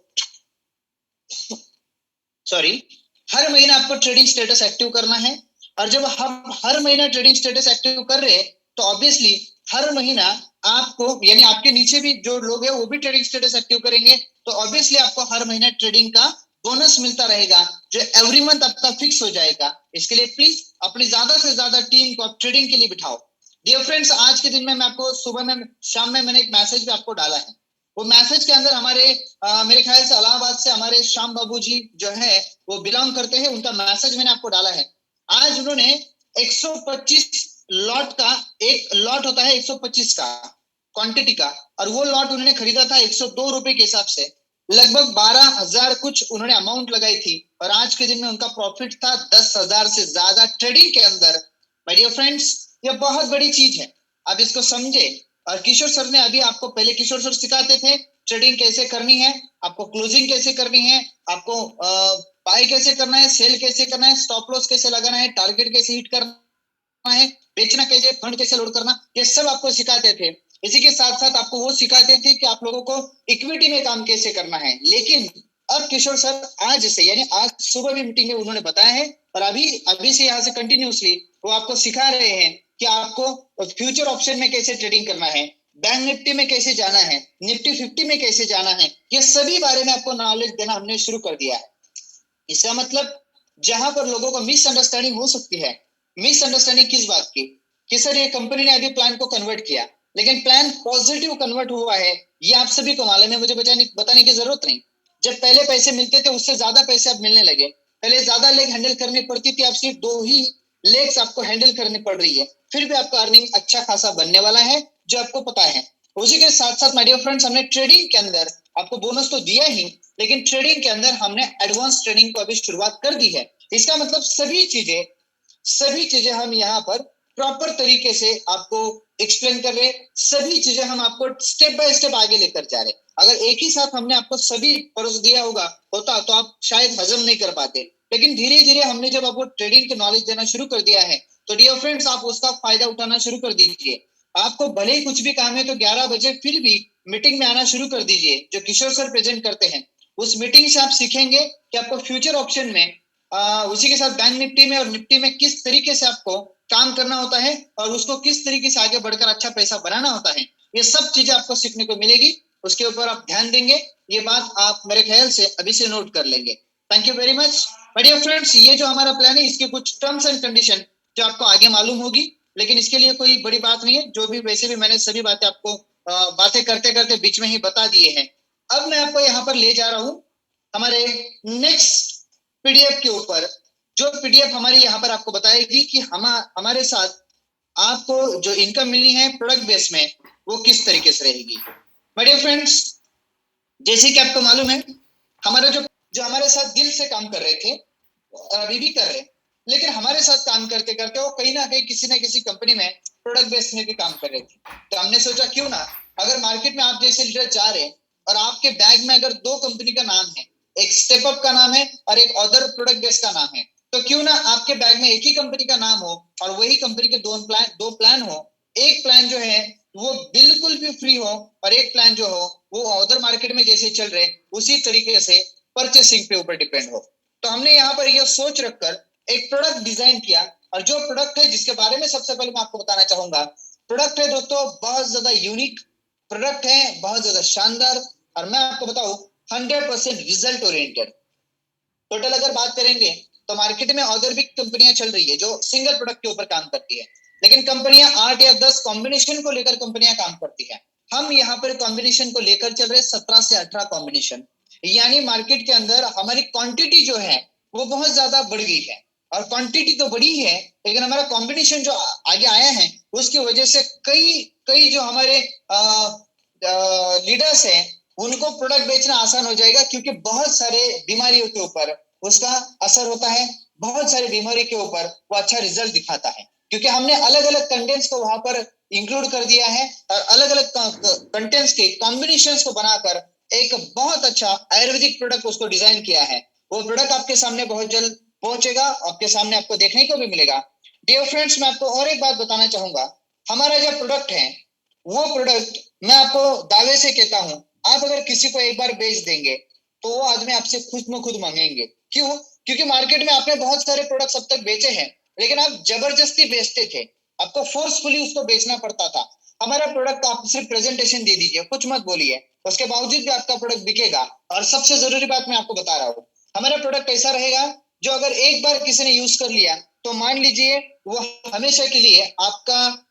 सॉरी हर महीना आपको ट्रेडिंग स्टेटस एक्टिव करना है। और जब हम हर महीना ट्रेडिंग स्टेटस एक्टिव कर रहे हैं तो ऑब्वियसली हर महीना आपको यानी आपके नीचे भी जो लोग हैं वो भी ट्रेडिंग स्टेटस एक्टिव करेंगे, तो ऑब्वियसली आपको हर महीना ट्रेडिंग का बोनस मिलता रहेगा जो एवरी मंथ आपका फिक्स हो जाएगा। इसके लिए प्लीज अपनी ज्यादा से ज्यादा टीम को आप ट्रेडिंग के लिए बिठाओ। डियर फ्रेंड्स, आज के दिन में मैं आपको सुबह में शाम में मैंने एक मैसेज भी आपको डाला है। वो मैसेज के अंदर हमारे मेरे ख्याल से इलाहाबाद से हमारे श्याम बाबू जी जो है वो बिलोंग करते हैं, उनका मैसेज मैंने आपको डाला है। आज उन्होंने 125 लॉट का, एक लॉट होता है 125 का क्वांटिटी का, और वो लॉट उन्होंने खरीदा था 102 रुपए के हिसाब से। लगभग 12,000 कुछ उन्होंने अमाउंट लगाई थी और आज के दिन में उनका प्रॉफिट था 10,000 से ज्यादा ट्रेडिंग के अंदर। माय डियर फ्रेंड्स, ये बहुत बड़ी चीज है, आप इसको समझे। और किशोर सर ने अभी आपको, पहले किशोर सर सिखाते थे ट्रेडिंग कैसे करनी है, आपको क्लोजिंग कैसे करनी है, आपको बाय कैसे करना है, सेल कैसे करना है, स्टॉप लॉस कैसे लगाना है, टारगेट कैसे हिट करना है, बेचना कैसे, फंड कैसे लोड करना, ये सब आपको सिखाते थे। इसी के साथ साथ आपको वो सिखाते थे कि आप लोगों को इक्विटी में काम कैसे करना है। लेकिन अब किशोर सर आज से यानी आज सुबह भी मीटिंग में उन्होंने बताया है और अभी से यहाँ से कंटिन्यूसली वो आपको सिखा रहे हैं कि आपको फ्यूचर ऑप्शन में कैसे ट्रेडिंग करना है, बैंक निफ्टी में कैसे जाना है, निफ्टी 50 में कैसे जाना है, ये सभी बारे में आपको नॉलेज देना हमने शुरू कर दिया है। इसका मतलब जहां पर लोगों को मिसअंडरस्टैंडिंग हो सकती है, मिसअंडरस्टैंडिंग किस बात की कि सर ये कंपनी ने अभी प्लान को कन्वर्ट किया लेकिन प्लान पॉजिटिव कन्वर्ट हुआ है, ये आप सभी को मालूम है, मुझे बताने की जरूरत नहीं। जब पहले पैसे मिलते थे उससे ज्यादा पैसे अब मिलने लगे, पहले ज्यादा लेग हैंडल करनी पड़ती थी, अब सिर्फ 2 ही लेग्स आपको हैंडल करनी पड़ रही है, फिर भी आपका अर्निंग अच्छा खासा बनने वाला है जो आपको पता है। उसी के साथ साथ माय डियर फ्रेंड्स, हमने ट्रेडिंग के अंदर आपको बोनस तो दिया ही, लेकिन ट्रेडिंग के अंदर हमने एडवांस ट्रेडिंग को अभी शुरुआत कर दी है। इसका मतलब सभी चीजें हम यहाँ पर प्रॉपर तरीके से आपको एक्सप्लेन कर रहे, सभी चीजें हम आपको स्टेप बाय स्टेप आगे लेकर जा रहे। अगर एक ही साथ हमने आपको सभी परोस दिया होता तो आप शायद हजम नहीं कर पाते, लेकिन धीरे धीरे हमने जब आपको ट्रेडिंग की नॉलेज देना शुरू कर दिया है तो डियर फ्रेंड्स आप उसका फायदा उठाना शुरू कर दीजिए। आपको भले ही कुछ भी काम है तो 11 बजे फिर भी मीटिंग में आना शुरू कर दीजिए जो किशोर सर प्रेजेंट करते हैं। उस मीटिंग से आप सीखेंगे कि आपको फ्यूचर ऑप्शन में उसी के साथ बैंक निफ्टी में और निफ्टी में किस तरीके से आपको काम करना होता है और उसको किस तरीके से आगे बढ़कर अच्छा पैसा बनाना होता है, ये सब चीजें आपको सीखने को मिलेगी। उसके ऊपर आप ध्यान देंगे, ये बात आप मेरे ख्याल से अभी से नोट कर लेंगे। Thank you very much my dear friends. ये जो हमारा प्लान है इसके कुछ टर्म्स एंड कंडीशन जो आपको आगे मालूम होगी, लेकिन इसके लिए कोई बड़ी बात नहीं है, जो भी वैसे भी मैंने सभी बातें आपको बातें करते करते बीच में ही बता दिए हैं। अब मैं आपको यहाँ पर ले जा रहा हूँ हमारे नेक्स्ट पीडीएफ के ऊपर, जो पीडीएफ हमारी यहाँ पर आपको बताएगी कि हमारे साथ आपको जो इनकम मिलनी है प्रोडक्ट बेस में वो किस तरीके से रहेगी। माय डियर फ्रेंड्स, जैसे कि आपको मालूम है हमारा जो हमारे साथ दिल से काम कर रहे थे अभी भी कर रहे, लेकिन हमारे साथ काम करते करते वो कहीं ना कहीं किसी ना किसी कंपनी में प्रोडक्ट बेस में भी काम कर रहे थे। तो हमने सोचा क्यों ना, अगर मार्केट में आप जैसे लीडर जा रहे हैं और आपके बैग में अगर 2 कंपनी का नाम है, एक स्टेप अप का नाम है और एक अदर प्रोडक्ट बेस का नाम है, तो क्यों ना आपके बैग में एक ही कंपनी का नाम हो और वही कंपनी के दो प्लान हो। एक प्लान जो है वो बिल्कुल भी फ्री हो और एक प्लान जो हो वो अदर मार्केट में जैसे चल रहे उसी तरीके से परचेसिंग पे ऊपर डिपेंड हो। तो हमने यहाँ पर यह सोच रखकर एक प्रोडक्ट डिजाइन किया, और जो प्रोडक्ट है जिसके बारे में सबसे पहले मैं आपको बताना चाहूंगा, प्रोडक्ट है दोस्तों बहुत ज्यादा यूनिक प्रोडक्ट है, बहुत ज्यादा शानदार। और मैं आपको बताऊं 100% रिजल्ट ओरिएंटेड। टोटल अगर बात करेंगे तो मार्केट में और भी कंपनियां चल रही है जो सिंगल प्रोडक्ट के ऊपर काम करती है, लेकिन कंपनियां 8 या 10 कॉम्बिनेशन को लेकर कंपनियां काम करती है। हम यहाँ पर कॉम्बिनेशन को लेकर चल रहे 17 से 18 कॉम्बिनेशन, यानी मार्केट के अंदर हमारी क्वांटिटी जो है वो बहुत ज्यादा बढ़ गई है। और क्वांटिटी तो बढ़ी है, लेकिन हमारा कॉम्बिनेशन जो आगे आया है उसकी वजह से कई कई जो हमारे लीडर्स हैं उनको प्रोडक्ट बेचना आसान हो जाएगा, क्योंकि बहुत सारे बीमारियों के ऊपर उसका असर होता है, बहुत सारी बीमारी के ऊपर वो अच्छा रिजल्ट दिखाता है, क्योंकि हमने अलग अलग कंटेंट्स को वहां पर इंक्लूड कर दिया है और अलग अलग कंटेंट्स के कॉम्बिनेशंस को बनाकर एक बहुत अच्छा आयुर्वेदिक प्रोडक्ट उसको डिजाइन किया है। वो प्रोडक्ट आपके सामने बहुत जल्द पहुंचेगा, आपके सामने आपको देखने को भी मिलेगा। डियर फ्रेंड्स, मैं आपको और एक बात बताना चाहूंगा, हमारा जो प्रोडक्ट है वो प्रोडक्ट मैं आपको दावे से कहता हूं, आप अगर किसी को एक बार बेच देंगे तो वो आदमी आपसे खुद में खुद मांगेंगे। क्यों? क्योंकि मार्केट में आपने बहुत सारे प्रोडक्ट अब तक बेचे हैं, लेकिन आप जबरदस्ती बेचते थे, आपको फोर्सफुली उसको बेचना पड़ता था। हमारा प्रोडक्ट आप सिर्फ प्रेजेंटेशन दे दीजिए, कुछ मत बोलिए, उसके बावजूद भी आपका प्रोडक्ट बिकेगा। और सबसे जरूरी बात मैं आपको बता रहा हूँ, हमारा प्रोडक्ट कैसा रहेगा, जो अगर एक बार किसी ने यूज कर लिया तो मान लीजिए वो हमेशा के लिए आपका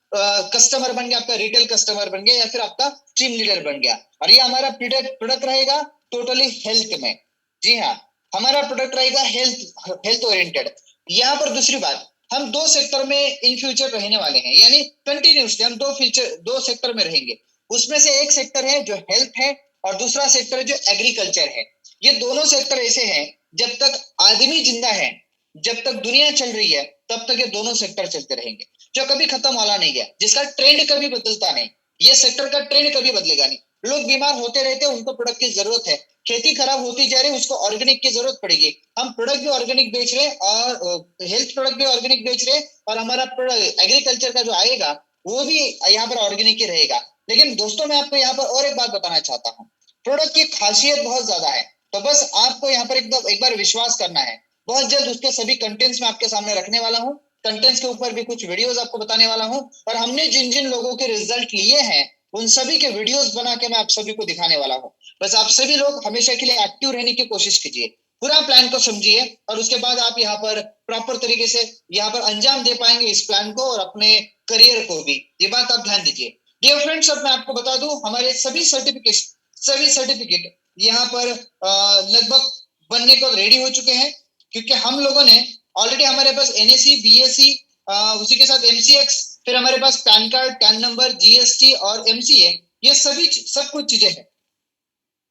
कस्टमर बन गया, आपका रिटेल कस्टमर बन गया या फिर आपका टीम लीडर बन गया। और ये हमारा प्रोडक्ट रहेगा टोटली हेल्थ में। जी हाँ, हमारा प्रोडक्ट रहेगा हेल्थ ओरिएंटेड। यहाँ पर दूसरी बात, हम 2 सेक्टर में इन फ्यूचर रहने वाले हैं, यानी कंटिन्यूसली हम 2 सेक्टर में रहेंगे। उसमें से एक सेक्टर है जो हेल्थ है और दूसरा सेक्टर है जो एग्रीकल्चर है। ये दोनों सेक्टर ऐसे हैं, जब तक आदमी जिंदा है, जब तक दुनिया चल रही है, तब तक ये दोनों सेक्टर चलते रहेंगे, जो कभी खत्म वाला नहीं है, जिसका ट्रेंड कभी बदलता नहीं। ये सेक्टर का ट्रेंड कभी बदलेगा नहीं। लोग बीमार होते रहते हैं, उनको प्रोडक्ट की जरूरत है, खेती खराब होती जा रही है, उसको ऑर्गेनिक की जरूरत पड़ेगी। हम प्रोडक्ट भी ऑर्गेनिक बेच रहे और हेल्थ प्रोडक्ट भी ऑर्गेनिक बेच रहे, और हमारा एग्रीकल्चर का जो आएगा वो भी यहाँ पर ऑर्गेनिक ही रहेगा। लेकिन दोस्तों, मैं आपको यहाँ पर और एक बात बताना चाहता हूँ, प्रोडक्ट की खासियत बहुत ज्यादा है, तो बस आपको यहाँ पर एक बार विश्वास करना है। बहुत जल्द उसके सभी कंटेंट्स में आपके सामने रखने वाला हूँ, कंटेंट्स के ऊपर भी कुछ वीडियोस आपको बताने वाला हूँ, और हमने जिन जिन लोगों के रिजल्ट लिए हैं उन सभी के वीडियोस बना के मैं आप सभी को दिखाने वाला हूँ। बस आप सभी लोग हमेशा के लिए एक्टिव रहने की कोशिश कीजिए, पूरा प्लान को समझिए, और उसके बाद आप यहाँ पर प्रॉपर तरीके से यहाँ पर अंजाम दे पाएंगे इस प्लान को और अपने करियर को भी। ये बात आप ध्यान दीजिए। डियर फ्रेंड्स, अब मैं आपको बता दूं, हमारे सभी सर्टिफिकेट यहाँ पर लगभग बनने को रेडी हो चुके हैं, क्योंकि हम लोगों ने ऑलरेडी, हमारे पास एनएससी, बीएससी, उसी के साथ एमसीएक्स, फिर हमारे पास PAN card, PAN number, GST और एमसीए, ये सब कुछ चीजें हैं,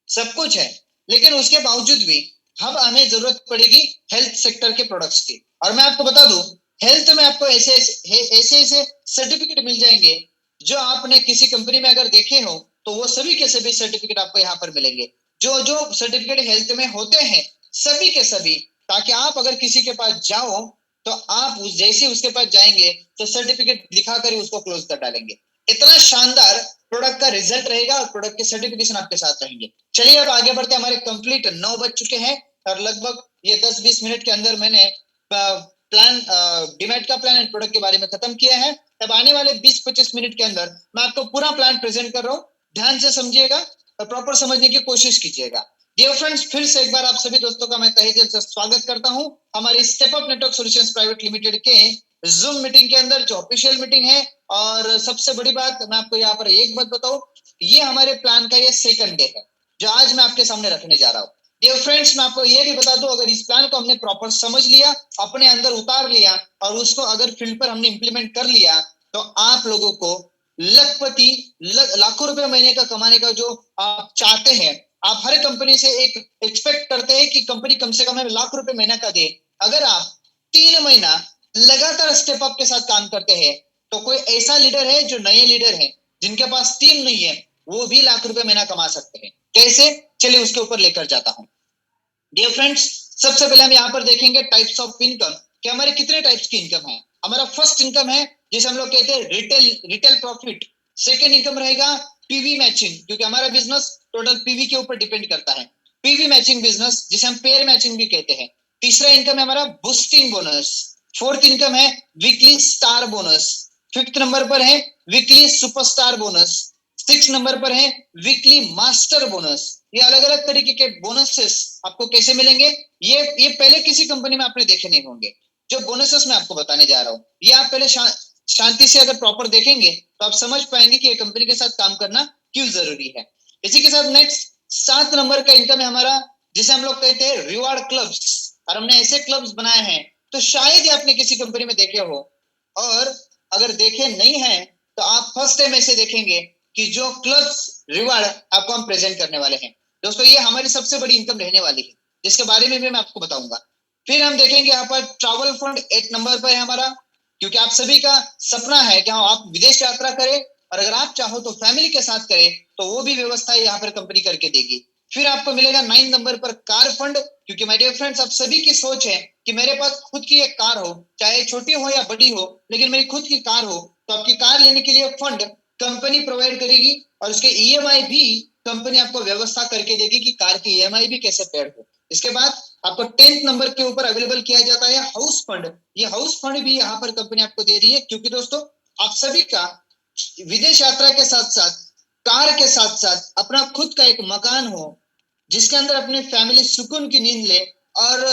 सब कुछ है। लेकिन उसके बावजूद भी हमें जरूरत पड़ेगी हेल्थ सेक्टर के प्रोडक्ट्स की। और मैं आपको बता दूं, हेल्थ में आपको ऐसे सर्टिफिकेट मिल जाएंगे जो आपने किसी कंपनी में अगर देखे हो तो वो सभी के सभी सर्टिफिकेट आपको यहाँ पर मिलेंगे, जो जो सर्टिफिकेट हेल्थ में होते हैं सभी के सभी, ताकि आप अगर किसी के पास जाओ तो आप जैसे उसके पास जाएंगे तो सर्टिफिकेट दिखाकर ही उसको क्लोज कर डालेंगे। इतना शानदार प्रोडक्ट का रिजल्ट रहेगा और प्रोडक्ट के सर्टिफिकेशन आपके साथ रहेंगे। चलिए अब आगे बढ़ते, हमारे कंप्लीट 9 बज चुके हैं और लगभग ये 10-20 मिनट के अंदर मैंने प्लान, डीमैट का प्लान एंड प्रोडक्ट के बारे में खत्म किया है। अब आने वाले 20-25 मिनट के अंदर मैं आपको पूरा प्लान प्रेजेंट कर रहा हूँ, ध्यान से समझिएगा और प्रॉपर समझने की कोशिश कीजिएगा। डियर फ्रेंड्स, फिर से एक बार आप सभी दोस्तों का मैं तहे दिल से स्वागत करता हूं हमारी step up network solutions private limited के जूम मीटिंग के अंदर, जो ऑफिशियल मीटिंग है। और सबसे बड़ी बात मैं आपको यहाँ पर एक बात बताऊं, ये हमारे प्लान का ये सेकंड डे है जो आज मैं आपके सामने रखने जा रहा हूँ। डियर फ्रेंड्स, मैं आपको ये भी बता दूं, अगर इस प्लान को हमने प्रॉपर समझ लिया, अपने अंदर उतार लिया और उसको अगर फील्ड पर हमने इंप्लीमेंट कर लिया, तो आप लोगों को लखपति, लाखों रुपए महीने का कमाने का जो आप चाहते हैं, आप हर कंपनी से एक एक्सपेक्ट करते हैं कि कंपनी कम से कम हमें लाख रुपए महीना का दे। अगर आप 3 महीना लगातार स्टेप अप के साथ काम करते हैं, तो कोई ऐसा लीडर है जो नए लीडर है जिनके पास टीम नहीं है, वो भी लाख रुपए महीना कमा सकते हैं। कैसे? चलिए उसके ऊपर लेकर जाता हूं। डियर फ्रेंड्स, सबसे पहले हम यहाँ पर देखेंगे टाइप्स ऑफ इनकम, कि हमारे कितने टाइप्स की इनकम है। हमारा फर्स्ट इनकम है जिसे हम लोग कहते हैं रिटेल प्रॉफिट। सेकेंड इनकम रहेगा पीवी मैचिंग, क्योंकि हमारा बिजनेस टोटल पीवी के ऊपर डिपेंड करता है, पीवी मैचिंग बिजनेस, जिसे हम पेयर मैचिंग भी कहते हैं। तीसरा इनकम है हमारा बूस्टिंग बोनस। फोर्थ इनकम है weekly star bonus. Fifth number पर है वीकली सुपरस्टार बोनस। 6 नंबर पर है वीकली मास्टर बोनस। ये अलग अलग तरीके के बोनसेस आपको कैसे मिलेंगे, ये पहले किसी कंपनी में आपने देखे नहीं होंगे। जो बोनसेस मैं आपको बताने जा रहा हूँ, ये आप पहले शांति से अगर प्रॉपर देखेंगे तो आप समझ पाएंगे कि ये कंपनी के साथ काम करना क्यों जरूरी है। इसी के साथ नेक्स्ट 7 नंबर का इनकम है हमारा, जिसे हम लोग कहते हैं रिवार्ड क्लब्स। और हमने ऐसे क्लब्स बनाए हैं तो शायद ही आपने किसी कंपनी में देखे हो, और अगर देखे नहीं है तो आप फर्स्ट टाइम ऐसे देखेंगे कि जो क्लब्स रिवार्ड आपको हम प्रेजेंट करने वाले हैं। दोस्तों ये हमारी सबसे बड़ी इनकम रहने वाली है, जिसके बारे में भी मैं आपको बताऊंगा। फिर हम देखेंगे यहाँ पर ट्रैवल फंड 8 नंबर पर है हमारा, क्योंकि आप सभी का सपना है कि हाँ आप विदेश यात्रा करें, और अगर आप चाहो तो फैमिली के साथ करें, तो वो भी व्यवस्था यहाँ पर कंपनी करके देगी। फिर आपको मिलेगा 9 नंबर पर कार फंड, क्योंकि माय डियर फ्रेंड्स आप सभी की सोच है कि मेरे पास खुद की एक कार हो, चाहे छोटी हो या बड़ी हो, लेकिन मेरी खुद की कार हो, तो आपकी कार लेने के लिए फंड कंपनी प्रोवाइड करेगी, और उसके ईएमआई भी कंपनी आपको व्यवस्था करके देगी कि कार की ईएमआई भी कैसे पेड हो। इसके बाद आपको 10th नंबर के ऊपर अवेलेबल किया जाता है हाउस फंड। ये हाउस फंड भी यहाँ पर कंपनी आपको दे रही है, क्योंकि दोस्तों आप सभी का विदेश यात्रा के साथ साथ, कार के साथ साथ अपना खुद का एक मकान हो, जिसके अंदर अपनी फैमिली सुकून की नींद ले और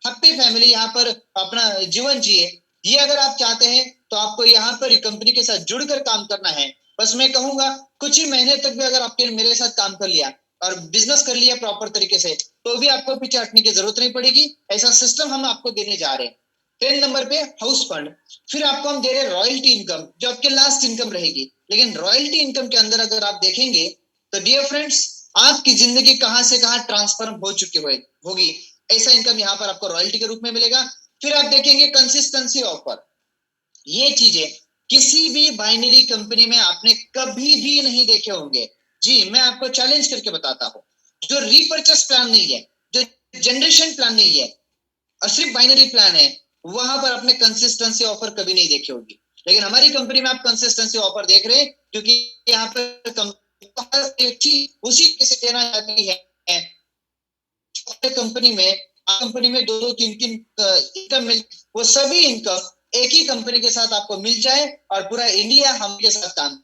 हैप्पी फैमिली यहाँ पर अपना जीवन जिए, ये अगर आप चाहते हैं तो आपको यहाँ पर कंपनी के साथ जुड़कर काम करना है। बस मैं कहूंगा कुछ ही महीने तक भी अगर आपके मेरे साथ काम कर लिया और बिजनेस कर लिया प्रॉपर तरीके से, तो भी आपको पीछे हटने की जरूरत नहीं पड़ेगी। ऐसा सिस्टम हम आपको देने जा रहे हैं। 10 नंबर पे हाउस फंड। फिर आपको हम दे रहे हैं रॉयल्टी इनकम, जो आपके लास्ट इनकम रहेगी। लेकिन रॉयल्टी इनकम के अंदर अगर आप देखेंगे तो डियर फ्रेंड्स, आपकी जिंदगी कहां से कहां ट्रांसफॉर्म हो चुकी होगी, ऐसा इनकम यहाँ पर आपको रॉयल्टी के रूप में मिलेगा। फिर आप देखेंगे कंसिस्टेंसी ऑफर। ये चीजें किसी भी बाइनरी कंपनी में आपने कभी भी नहीं देखे होंगे। जी मैं आपको चैलेंज करके बताता हूँ, जो रीपर्चेस प्लान नहीं है, जो जनरेशन प्लान नहीं है, और सिर्फ बाइनरी प्लान है, वहां पर आपने कंसिस्टेंसी ऑफर कभी नहीं देखी होगी। लेकिन हमारी कंपनी में आप कंसिस्टेंसी ऑफर देख रहे हैं, क्योंकि यहाँ पर उसी से देना चाहती है। कंपनी में दो दो तीन तीन इनकम मिल, वो सभी इनकम एक ही कंपनी के साथ आपको मिल जाए और पूरा इंडिया हम के साथ काम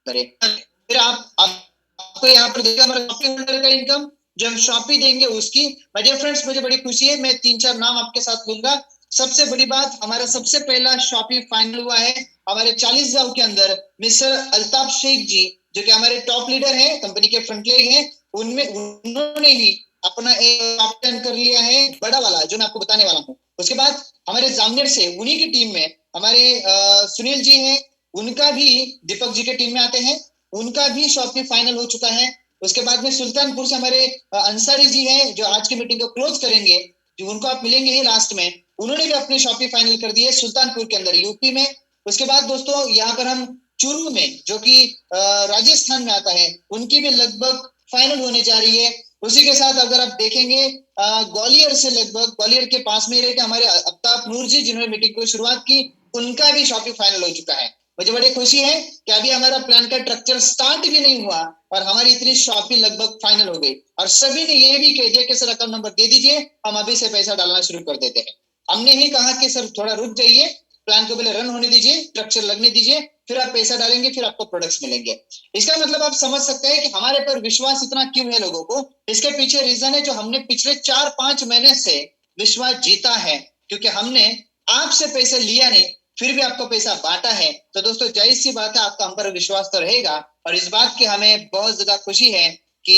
करे। फिर आपको यहाँ पर देखिए हमारा शॉपिंग होल्डर का इनकम, जो हम शॉपी देंगे उसकी। माय डियर फ्रेंड्स मुझे बड़ी खुशी है, मैं 3-4 नाम आपके साथ लूंगा। सबसे बड़ी बात, हमारा सबसे पहला शॉपी फाइनल हुआ है हमारे 40 गांव के अंदर मिस्टर अल्ताफ शेख जी, जो कि हमारे टॉप लीडर है, कंपनी के फ्रंट लेग हैं। उन्होंने ही अपना एक ऑप्शन कर लिया है बड़ा वाला, जो मैं आपको बताने वाला हूँ। उसके बाद हमारे जामनेर से उन्हीं की टीम में हमारे सुनील जी हैं, उनका भी दीपक जी के टीम में आते हैं, उनका भी शॉपी फाइनल हो चुका है। उसके बाद में सुल्तानपुर से हमारे अंसारी जी हैं, जो आज की मीटिंग को क्लोज करेंगे, जो उनको आप मिलेंगे ही लास्ट में, उन्होंने भी अपनी शॉपी फाइनल कर दी है सुल्तानपुर के अंदर यूपी में। उसके बाद दोस्तों यहाँ पर हम चूरू में, जो कि राजस्थान में आता है, उनकी भी लगभग फाइनल होने जा रही है। उसी के साथ अगर आप देखेंगे ग्वालियर से, लगभग ग्वालियर के पास में रहते हमारे अफ्ताब नूर जी, जिन्होंने मीटिंग को शुरुआत की, उनका भी शॉपी फाइनल हो चुका है। मुझे बड़ी खुशी है कि अभी हमारा प्लान का स्ट्रक्चर स्टार्ट भी नहीं हुआ और हमारी इतनी शॉपी लगभग फाइनल हो गई, और सभी ने ये भी कह दिया कि सर अकाउंट नंबर दे दीजिए, हम अभी से पैसा डालना शुरू कर देते हैं। हमने ही कहा कि सर थोड़ा रुक जाइए, प्लान को पहले रन होने दीजिए, स्ट्रक्चर लगने दीजिए, फिर आप पैसा डालेंगे, फिर आपको प्रोडक्ट्स मिलेंगे। इसका मतलब आप समझ सकते हैं कि हमारे पर विश्वास इतना क्यों है लोगों को। इसके पीछे रीजन है, जो हमने पिछले 4-5 महीने से विश्वास जीता है, क्योंकि हमने आपसे पैसे लिया नहीं, फिर भी आपको पैसा बांटा है। तो दोस्तों जाहिर सी बात है, आपका हम पर विश्वास तो रहेगा, और इस बात की हमें बहुत ज्यादा खुशी है कि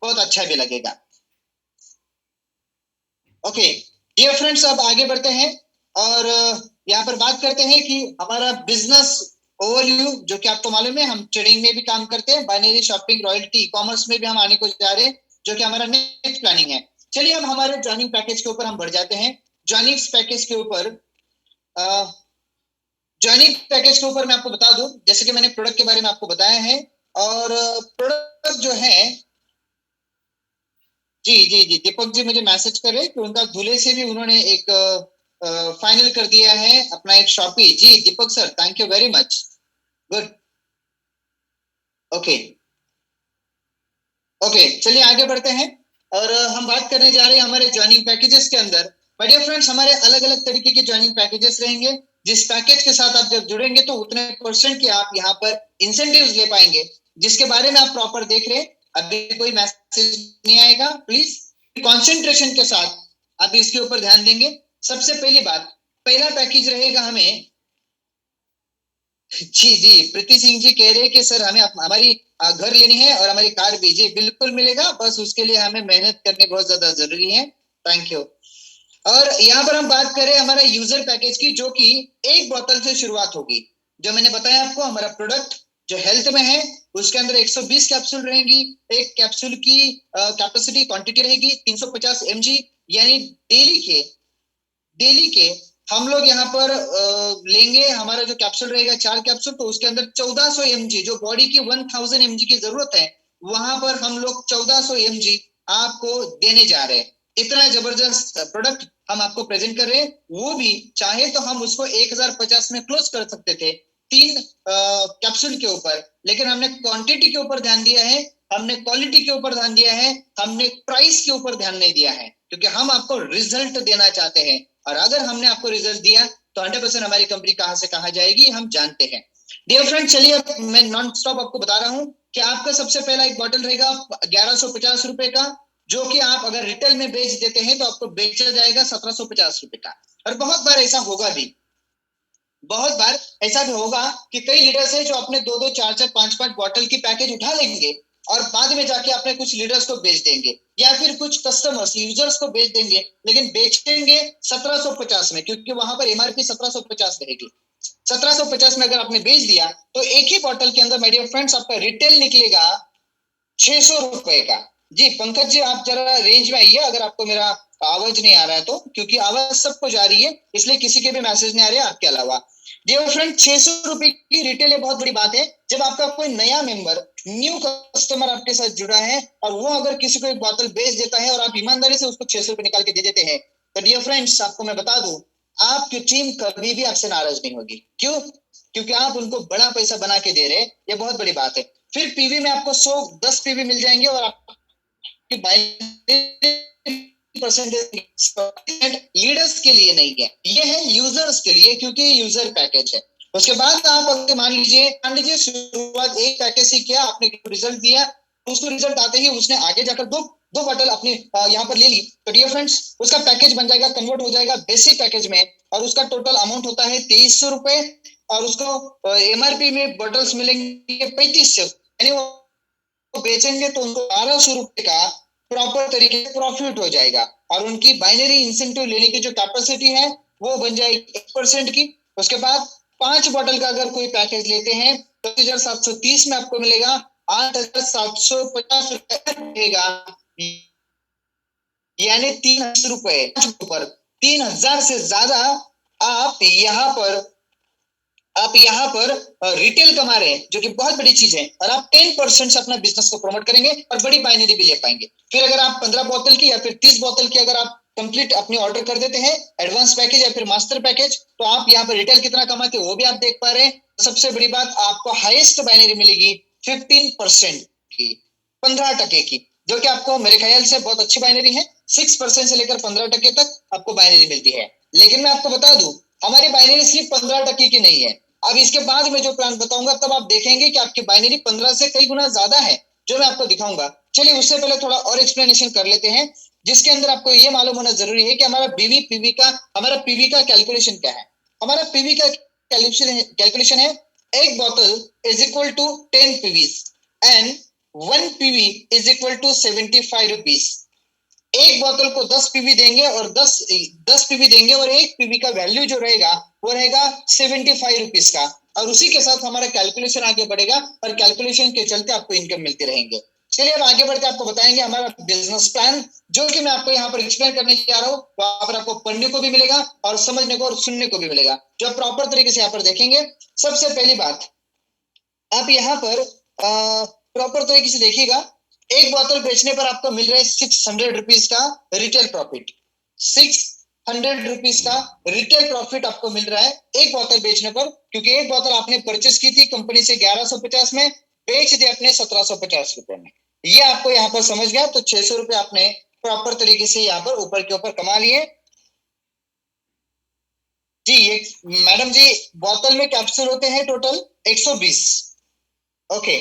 बहुत अच्छा भी लगेगा। ओके डियर फ्रेंड्स, अब आगे बढ़ते हैं और यहाँ पर बात करते हैं कि हमारा बिजनेस ओवरव्यू, जो कि आपको मालूम है हम ट्रेडिंग में भी काम करते हैं, बाइनरी शॉपिंग, रॉयल्टी, कॉमर्स में भी हम आने को जा रहे हैं, जो कि हमारा नेक्स्ट प्लानिंग है। चलिए अब हमारे ज्वाइनिंग पैकेज के ऊपर हम बढ़ जाते हैं। ज्वाइनिंग पैकेज के ऊपर ज्वाइनिंग पैकेज के ऊपर मैं आपको बता दूं, जैसे कि मैंने प्रोडक्ट के बारे में आपको बताया है, और प्रोडक्ट जो है, जी जी जी दीपक जी मुझे मैसेज कर रहे हैं कि उनका धुले से भी उन्होंने एक फाइनल कर दिया है अपना एक शॉपी। जी Deepak sir, thank you very much, good. Okay okay चलिए आगे बढ़ते हैं, और हम बात करने जा रहे हैं हमारे ज्वाइनिंग पैकेजेस के अंदर। माय डियर फ्रेंड्स, हमारे अलग अलग तरीके के ज्वाइनिंग पैकेजेस रहेंगे। जिस पैकेज के साथ आप जब जुड़ेंगे तो उतने % के आप यहाँ पर इंसेंटिव्स ले पाएंगे। जिसके बारे में आप प्रॉपर देख रहे हैं, अभी कोई मैसेज नहीं आएगा, प्लीज कंसंट्रेशन के साथ आप इसके ऊपर ध्यान देंगे। सबसे पहली बात, पहला पैकेज रहेगा हमें, जी जी प्रीति सिंह जी कह रहे हैं कि सर हमें हमारी घर लेनी है और हमारी कार भी, जी बिल्कुल मिलेगा, बस उसके लिए हमें मेहनत करने बहुत ज्यादा जरूरी है। Thank you. और यहाँ पर हम बात करें हमारा यूजर पैकेज की, जो कि एक बोतल से शुरुआत होगी। जो मैंने बताया आपको, हमारा प्रोडक्ट जो हेल्थ में है उसके अंदर 120 कैप्सूल रहेंगी। एक कैप्सूल की कैपेसिटी क्वांटिटी रहेगी 350 mg, यानी डेली के हम लोग यहाँ पर लेंगे, हमारा जो कैप्सूल रहेगा 4 कैप्सूल, तो उसके अंदर 1400 mg, जो बॉडी की 1000 mg की जरूरत है, वहां पर हम लोग 1400 mg आपको देने जा रहे हैं। इतना जबरदस्त प्रोडक्ट हम आपको प्रेजेंट कर रहे हैं। वो भी चाहे तो हम उसको 1050 में क्लोज कर सकते थे 3 कैप्सूल के ऊपर, लेकिन हमने क्वांटिटी के ऊपर ध्यान दिया है, हमने क्वालिटी के ऊपर ध्यान दिया है, हमने प्राइस के ऊपर ध्यान नहीं दिया है, क्योंकि हम आपको रिजल्ट देना चाहते हैं। और अगर हमने आपको रिजल्ट दिया तो 100% हमारी कंपनी कहां से कहां जाएगी हम जानते हैं। डियर फ्रेंड, चलिए अब मैं नॉन स्टॉप आपको बता रहा हूं कि आपका सबसे पहला एक बॉटल रहेगा 1150 रुपए का, जो कि आप अगर रिटेल में बेच देते हैं तो आपको बेचा जाएगा 1750 रुपए का। और बहुत बार ऐसा होगा भी, बहुत बार ऐसा भी होगा कि कई लीडर्स हैं जो अपने 2-2, 4-4, 5-5 बॉटल की पैकेज उठा लेंगे और बाद में जाके अपने कुछ लीडर्स को बेच देंगे, या फिर कुछ कस्टमर्स यूजर्स को बेच देंगे, लेकिन बेचेंगे 1750 में, क्योंकि वहां पर एमआरपी 1750 रहेगी। 1750 में अगर आपने बेच दिया तो एक ही बॉटल के अंदर माय डियर फ्रेंड्स आपका रिटेल निकलेगा 600 रुपए का। जी पंकज जी, आप जरा रेंज में आइए अगर आपको मेरा आवाज नहीं आ रहा है तो, क्योंकि आवाज सबको जा रही है, इसलिए किसी के भी मैसेज नहीं आ रहे आपके अलावा। डियर फ्रेंड, 600 रुपए की रिटेल है, बहुत बड़ी बात है। जब आपका कोई नया मेंबर, न्यू कस्टमर आपके साथ जुड़ा है और वो अगर किसी को एक बोतल बेच देता है और आप ईमानदारी से उसको 600 रुपए निकाल के दे देते हैं, तो डियर फ्रेंड्स आपको मैं बता दूं, आपकी टीम कभी भी आपसे नाराज नहीं होगी। क्यों? क्योंकि आप उनको बड़ा पैसा बना के दे रहे हैं, ये बहुत बड़ी बात है। फिर पीवी में आपको 10 पीवी मिल जाएंगे और आपकी परसेंटेज लीडर्स के लिए नहीं है, ये है यूजर्स के लिए, क्योंकि यूजर पैकेज है। उसके बाद आप अगर मान लीजिए शुरुआत एक पैकेज से किया, आपने रिजल्ट दिया, उसको रिजल्ट आते ही उसने आगे जाकर दो बॉटल अपने यहाँ पर ले ली, तो डियर फ्रेंड्स उसका पैकेज बन जाएगा, कन्वर्ट हो जाएगा बेसिक पैकेज में, और उसका टोटल अमाउंट होता है 2300 रुपए, और उसको एमआरपी में बॉटल्स मिलेंगे 3500, यानी वो बेचेंगे तो उनको 1200 रुपए का प्रॉपर तरीके से प्रॉफिट हो जाएगा, और उनकी बाइनरी इंसेंटिव लेने की जो कैपेसिटी है वो बन जाएगी 1% की। उसके बाद 5 बॉटल का अगर कोई पैकेज लेते हैं तो 2730 में आपको मिलेगा 8750 रुपए मिलेगा, यानी 3000 रुपए पर 3000 से ज्यादा आप यहाँ पर रिटेल कमा रहे हैं, जो कि बहुत बड़ी चीज है। और आप 10% से अपना बिजनेस को प्रमोट करेंगे और बड़ी बाइनरी भी ले पाएंगे। फिर अगर आप 15 बोतल की या फिर 30 बोतल की अगर आप कंप्लीट अपने ऑर्डर कर देते हैं, एडवांस पैकेज या फिर मास्टर पैकेज, तो आप यहाँ पर रिटेल कितना कमाते हैं वो भी आप देख पा रहे हैं। सबसे बड़ी बात, आपको हाईएस्ट बाइनरी मिलेगी 15% की, 15% की, जो कि आपको मेरे ख्याल से बहुत अच्छी बाइनरी है। 6% से लेकर 15% तक आपको बाइनरी मिलती है। लेकिन मैं आपको बता दूं, हमारी बाइनरी सिर्फ 15% की नहीं है। अब इसके बाद में जो प्लान बताऊंगा तब आप देखेंगे कि आपकी बाइनरी 15 से कई गुना ज्यादा है, जो मैं आपको दिखाऊंगा। चलिए उससे पहले थोड़ा और एक्सप्लेनेशन कर लेते हैं, जिसके अंदर आपको ये मालूम होना जरूरी है कि हमारा पीवी का कैलकुलेशन क्या है। हमारा पीवी का कैलकुलेशन है, एक बोतल is equal to 10 PV and 1 PV is equal to 75 rupees. एक बोतल को 10 पीवी देंगे और 10 पीवी देंगे, और एक पीवी का वैल्यू जो रहेगा वो रहेगा 75 रुपीज का। और उसी के साथ हमारा कैलकुलेशन आगे बढ़ेगा और कैलकुलेशन के चलते आपको इनकम मिलती रहेंगे। चलिए अब आगे बढ़ते आपको बताएंगे हमारा बिजनेस प्लान, जो कि मैं आपको यहाँ पर एक्सप्लेन करने जा रहा हूँ। वहां पर आपको पढ़ने को भी मिलेगा और समझने को और सुनने को भी मिलेगा, जो आप प्रॉपर तरीके से यहाँ पर देखेंगे। सबसे पहली बात, आप यहाँ पर प्रॉपर तरीके से देखिएगा, एक बोतल बेचने पर आपको मिल रहा है 600 रुपीज का रिटेल प्रॉफिट। 600 रुपीज का रिटेल प्रॉफिट आपको मिल रहा है एक बोतल बेचने पर, क्योंकि एक बोतल आपने परचेस की थी कंपनी से 1150 में, बेच दिया अपने 1750 रुपए में। ये आपको यहाँ पर समझ गया, तो 600 रुपए आपने प्रॉपर तरीके से यहाँ पर ऊपर के ऊपर कमा लिए। जी ये मैडम जी, बोतल में कैप्सूल होते हैं टोटल 120। ओके,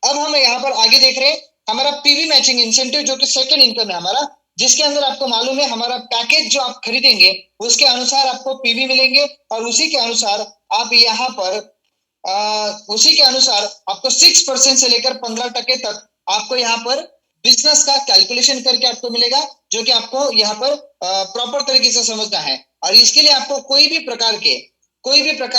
अब हम यहाँ पर आगे देख रहे हैं हमारा पीवी मैचिंग इंसेंटिव, जो कि सेकंड इनकम है हमारा, जिसके अंदर आपको मालूम है हमारा पैकेज जो आप खरीदेंगे उसके अनुसार आपको पीवी मिलेंगे, और उसी के अनुसार आप यहाँ पर उसी के अनुसार आपको 6% से लेकर 15% तक आपको यहाँ पर बिजनेस का कैलकुलेशन करके आपको मिलेगा, जो कि आपको यहाँ पर प्रॉपर तरीके से समझना है। और इसके लिए आपको कोई भी प्रकार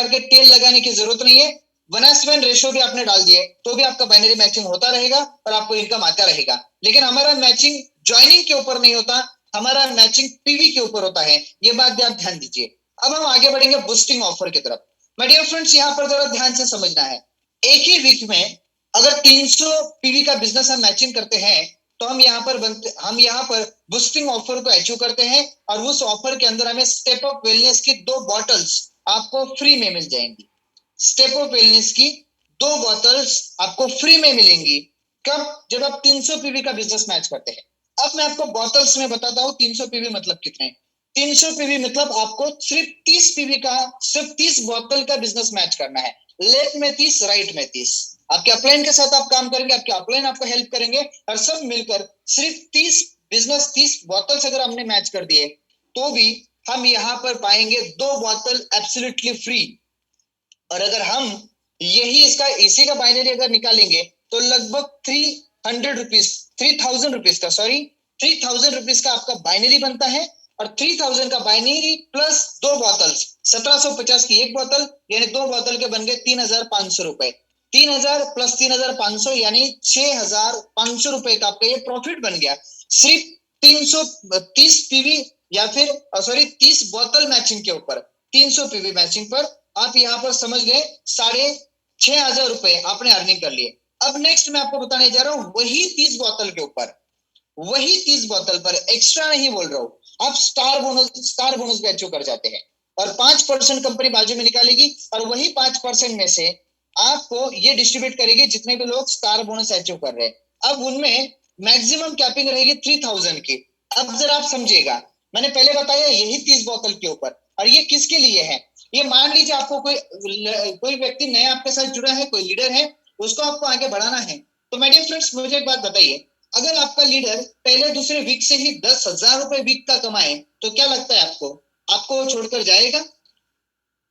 के टेल लगाने की जरूरत नहीं है। 1:1 रेशो भी आपने डाल दिए तो भी आपका बाइनरी मैचिंग होता रहेगा और आपको इनकम आता रहेगा। लेकिन हमारा मैचिंग ज्वाइनिंग के ऊपर नहीं होता, हमारा मैचिंग पीवी के ऊपर होता है, ये बात भी आप ध्यान दीजिए। अब हम आगे बढ़ेंगे बूस्टिंग ऑफर की तरफ। माय डियर फ्रेंड्स, यहाँ पर जरा ध्यान से समझना है, एक ही वीक में अगर 300 पीवी का बिजनेस हम मैचिंग करते हैं तो हम यहाँ पर बूस्टिंग ऑफर को अचीव करते हैं, और उस ऑफर के अंदर हमें स्टेप अप वेलनेस की 2 बॉटल्स आपको फ्री में मिल जाएंगी। स्टेप अप वेलनेस की 2 बॉटल्स आपको फ्री में मिलेंगी। कब? जब आप 300 पीवी का बिजनेस मैच करते हैं। अब मैं आपको बॉटल्स में बताता हूँ 300 पीवी मतलब कितने। 300 पीवी मतलब आपको सिर्फ 30 पीवी का, सिर्फ 30 बोतल का बिजनेस मैच करना है। लेफ्ट में 30, राइट में 30। आपके अपलाइन के साथ आप काम करेंगे, आपके अपलाइन आपको हेल्प करेंगे, और सब मिलकर सिर्फ 30 बिजनेस, 30 बोतल्स अगर हमने मैच कर दिए तो भी हम यहाँ पर पाएंगे 2 बोतल एब्सोल्युटली फ्री। और अगर हम इसी का बाइनरी अगर निकालेंगे तो लगभग 3000 रुपीज का आपका बाइनरी बनता है, और 3000 का बाइनरी प्लस 2 बोतल्स, 1750 की एक बोतल, यानी 2 बोतल के बन गए 3500 रुपए। 3000 प्लस 3500 यानी 6500 रुपए का आपका ये प्रॉफिट बन गया, सिर्फ 330 पीवी या फिर 30 बोतल मैचिंग के ऊपर। 300 पीवी मैचिंग पर आप यहाँ पर समझ गए 6500 रुपए आपने अर्निंग कर लिए। अब नेक्स्ट मैं आपको बताने जा रहा हूं वही 30 बोतल के ऊपर, वही 30 बोतल पर, एक्स्ट्रा नहीं बोल रहा हूं, आप स्टार बोनस भी अचीव कर जाते हैं, और 5% कंपनी बाजू में निकालेगी, और वही 5% में से आपको ये डिस्ट्रीब्यूट करेगी जितने भी लोग स्टार बोनस अचीव कर रहे हैं। अब उनमें मैक्सिमम कैपिंग रहेगी 3000 की। अब जरा आप समझिएगा, मैंने पहले बताया यही 30 बोतल के ऊपर, और ये किसके लिए है? ये मान लीजिए आपको कोई व्यक्ति नया आपके साथ जुड़ा है, कोई लीडर है, उसको आपको आगे बढ़ाना है। तो माय डियर फ्रेंड्स, मुझे एक बात बताइए, अगर आपका लीडर पहले दूसरे वीक से ही 10,000 रुपए वीक का कमाए तो क्या लगता है आपको वो छोड़कर जाएगा?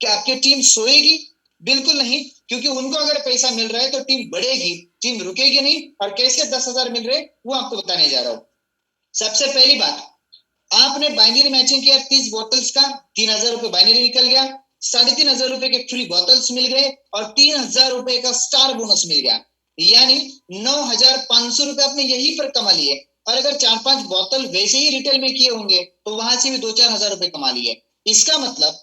क्या आपकी टीम सोएगी? बिल्कुल नहीं, क्योंकि उनको अगर पैसा मिल रहा है तो टीम बढ़ेगी, टीम रुकेगी नहीं। और कैसे 10,000 मिल रहे वो आपको बताने जा रहा हूं। सबसे पहली बात, आपने बाइनरी मैचिंग किया 30 बोतल्स का, 3000 रुपए बाइनरी निकल गया, 3500 रुपए के फ्री बोतल्स मिल गए, और 3000 रुपए का स्टार बोनस मिल गया, यानी 9500 रुपए आपने यहीं पर कमा लिए। और अगर 4-5 बोतल वैसे ही रिटेल में किए होंगे तो वहां से भी 2-4 हजार रुपए कमा लिए। इसका मतलब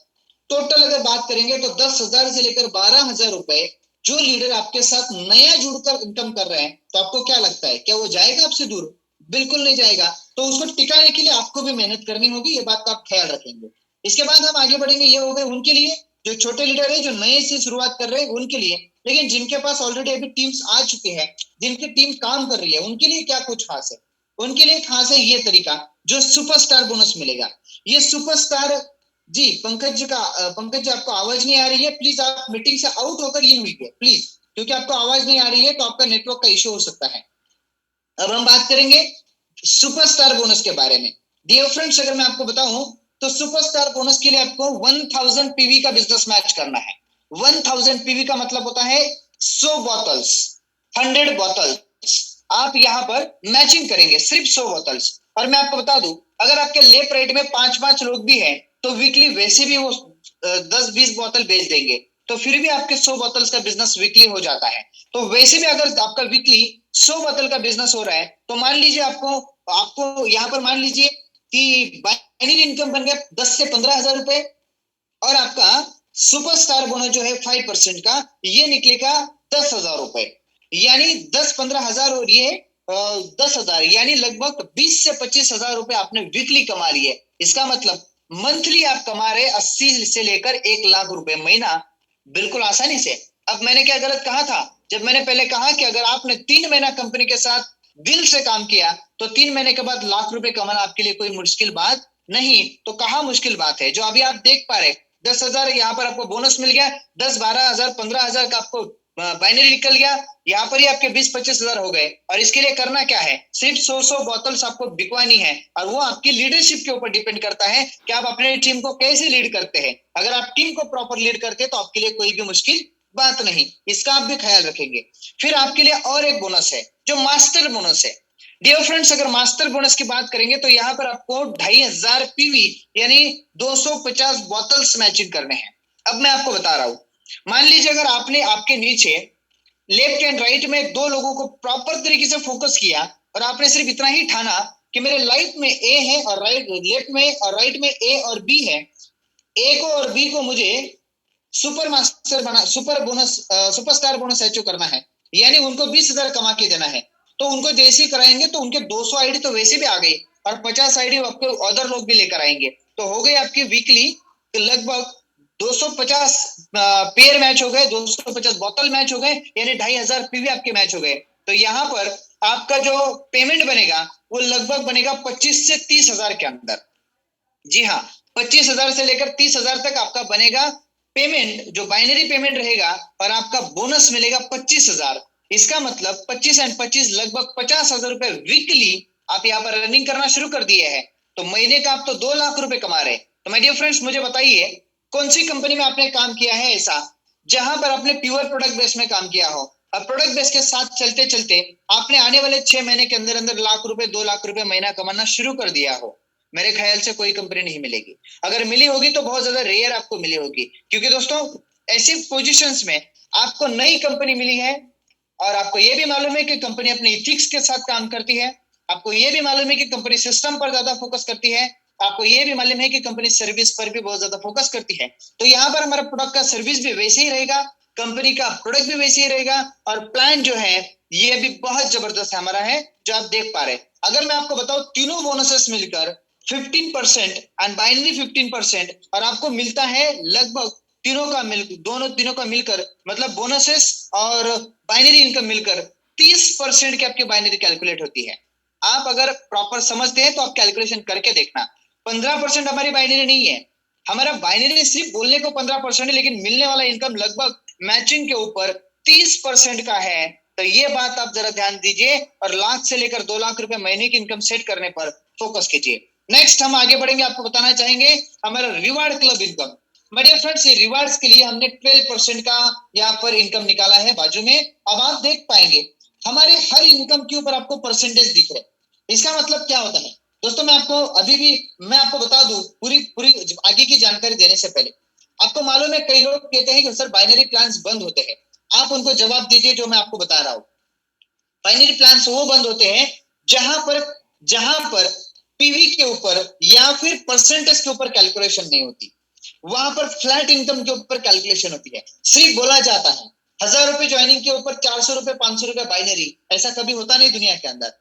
टोटल अगर बात करेंगे तो 10,000 से लेकर 12,000 रुपए जो लीडर आपके साथ नया जुड़कर इनकम कर रहे हैं, तो आपको क्या लगता है, क्या वो जाएगा आपसे दूर? बिल्कुल नहीं जाएगा। तो उसको टिकाने के लिए आपको भी मेहनत करनी होगी, ये बात का आप ख्याल रखेंगे। इसके बाद हम आगे बढ़ेंगे, ये हो गए उनके लिए जो छोटे लीडर है, जो नए से शुरुआत कर रहे हैं उनके लिए। लेकिन जिनके पास ऑलरेडी अभी टीम्स आ चुके हैं, जिनकी टीम काम कर रही है, उनके लिए क्या कुछ खास है? उनके लिए खास है ये तरीका, जो सुपरस्टार बोनस मिलेगा। ये सुपरस्टार जी, पंकज जी आपको आवाज नहीं आ रही है, प्लीज आप मीटिंग से आउट होकर इन हुई प्लीज, क्योंकि आपको आवाज नहीं आ रही है तो आपका नेटवर्क का इश्यू हो सकता है। अब हम बात करेंगे सुपरस्टार बोनस के बारे में। डियर फ्रेंड्स, अगर मैं आपको बताऊं तो सुपरस्टार बोनस के लिए आपको 1000 पीवी का बिजनेस मैच करना है। 1000 पीवी का मतलब होता है 100 बोतल्स, 100 बोतल्स आप यहाँ पर मैचिंग करेंगे, सिर्फ 100 बोतल्स। और मैं आपको बता दूं, अगर आपके लेफ्ट राइट में 5-5 लोग भी हैं तो वीकली वैसे भी वो 10-20 बोतल बेच देंगे, तो फिर भी आपके 100 बोतल्स का बिजनेस वीकली हो जाता है। तो वैसे भी अगर आपका वीकली 100 बोतल का बिजनेस हो रहा है तो मान लीजिए आपको यहाँ पर मान लीजिए कि बाइनरी इनकम बन गया 10 से 15,000 रुपए, और आपका सुपरस्टार बोनस जो है 5% का, ये निकलेगा 10,000 रुपए, यानी 10-15,000 और ये 10,000, यानी लगभग 20 से 25,000 रुपए आपने वीकली कमा लिए। इसका मतलब मंथली आप कमा रहे 80 से लेकर 1 लाख रुपए महीना, बिल्कुल आसानी से। अब मैंने क्या गलत कहा था जब मैंने पहले कहा कि अगर आपने 3 महीना कंपनी के साथ दिल से काम किया तो 3 महीने के बाद लाख रुपए कमाना आपके लिए कोई मुश्किल बात नहीं। तो कहा मुश्किल बात है, जो अभी आप देख पा रहे 10,000 यहाँ पर आपको बोनस मिल गया, 10, 12,000, 15,000 का आपको बाइनरी निकल गया, यहाँ पर ही आपके 20-25 हजार हो गए। और इसके लिए करना क्या है, सिर्फ 100 बॉटल्स आपको बिकवानी है। और वो आपकी लीडरशिप के ऊपर डिपेंड करता है कि आप अपने टीम को कैसे लीड करते हैं। अगर आप टीम को प्रॉपर लीड करते हैं तो आपके लिए कोई भी मुश्किल बात नहीं, इसका आप भी ख्याल रखेंगे। फिर आपके लिए और एक बोनस है जो मास्टर बोनस है। डियर फ्रेंड्स, अगर मास्टर बोनस की बात करेंगे तो यहाँ पर आपको 2500 पीवी यानी 250 बॉटल्स मैचिंग करने हैं। अब मैं आपको बता रहा हूं, मान लीजिए अगर आपने आपके नीचे लेफ्ट एंड राइट में दो लोगों को प्रॉपर तरीके से फोकस किया और आपने सिर्फ इतना ही ठाना कि मेरे लाइट में ए है और राइट लेफ्ट में और राइट में ए और बी है, ए को और बी को मुझे सुपर मास्टर बना super bonus superstar bonus achieve करना है, यानी उनको 20,000 कमा के देना है। तो उनको जैसे ही कराएंगे तो उनके 200 आईडी तो वैसे भी आ गई और 50 आईडी आपके अदर लोग भी लेकर आएंगे, तो हो गई आपकी वीकली लगभग 250 पेयर मैच हो गए, 250 बोतल मैच हो गए, यानी 2500 पीवी आपके मैच हो गए। तो यहाँ पर आपका जो पेमेंट बनेगा वो लगभग बनेगा 25 से 30,000 के अंदर। जी हाँ, 25,000 से लेकर 30,000 तक आपका बनेगा पेमेंट, जो बाइनरी पेमेंट रहेगा, और आपका बोनस मिलेगा 25,000। इसका मतलब 25 एंड 25 लगभग 50,000 रुपए वीकली आप यहाँ पर रनिंग करना शुरू कर दिए हैं। तो महीने का आप तो 2 लाख रुपए कमा रहे हैं। तो माय डियर फ्रेंड्स, मुझे बताइए कौन सी कंपनी में आपने काम किया है ऐसा जहां पर आपने प्योर प्रोडक्ट बेस में काम किया हो, और प्रोडक्ट बेस के साथ चलते चलते आपने आने वाले 6 महीने के अंदर अंदर लाख रुपए 2 लाख रुपए महीना कमाना शुरू कर दिया हो। मेरे ख्याल से कोई कंपनी नहीं मिलेगी। अगर मिली होगी तो बहुत ज्यादा रेयर आपको मिली होगी, क्योंकि दोस्तों ऐसी पोजीशंस में आपको नई कंपनी मिली है और आपको यह भी मालूम है कि कंपनी अपने इथिक्स के साथ काम करती है, आपको यह भी मालूम है कि कंपनी सिस्टम पर ज्यादा फोकस करती है, आपको यह भी मालूम है कि कंपनी सर्विस पर भी बहुत ज्यादा फोकस करती है। तो यहाँ पर हमारा प्रोडक्ट का सर्विस भी वैसे ही रहेगा, कंपनी का प्रोडक्ट भी वैसे ही रहेगा, और प्लान जो है ये भी बहुत जबरदस्त हमारा है जो आप देख पा रहे हैं। अगर मैं आपको बताऊं, तीनों बोनसेस मिलकर 15% एंड बाइनरी 15%, और आपको मिलता है लगभग दोनों तीनों का मिलकर, मतलब बोनसेस और बाइनरी इनकम मिलकर 30% की आपकी बाइनरी कैलकुलेट होती है। आप अगर प्रॉपर समझते हैं तो आप कैलकुलेशन करके देखना। 15% हमारी बाइनरी नहीं है, हमारा बाइनरी सिर्फ बोलने को 15% है, लेकिन मिलने वाला इनकम लगभग मैचिंग के ऊपर 30% का है। तो ये बात आप जरा ध्यान दीजिए और लाख से लेकर 2 लाख रुपए महीने की इनकम सेट करने पर फोकस कीजिए। नेक्स्ट हम आगे बढ़ेंगे, आपको बताना चाहेंगे हमारा reward club income. My dear friends, ये रिवार्ड्स के लिए हमने 12% का यहाँ पर इनकम निकाला है बाजू में। अब आप देख पाएंगे हमारे हर इनकम के ऊपर आपको परसेंटेज दिख रहे। इसका मतलब क्या होता है दोस्तों, मैं आपको बता दूं पूरी पूरी आगे की जानकारी देने से पहले। आपको मालूम है कई लोग कहते हैं कि सर बाइनरी प्लान्स बंद होते हैं। आप उनको जवाब दीजिए जो मैं आपको बता रहा हूं। बाइनरी प्लान्स वो बंद होते हैं जहां पर पीवी के ऊपर या फिर परसेंटेज के ऊपर कैलकुलेशन नहीं होती, वहां पर फ्लैट इनकम के ऊपर कैलकुलेशन होती है। सिर्फ बोला जाता है 1,000 रुपए ज्वाइनिंग के ऊपर 400 रुपए 500 रुपए बाइनरी, ऐसा कभी होता नहीं दुनिया के अंदर।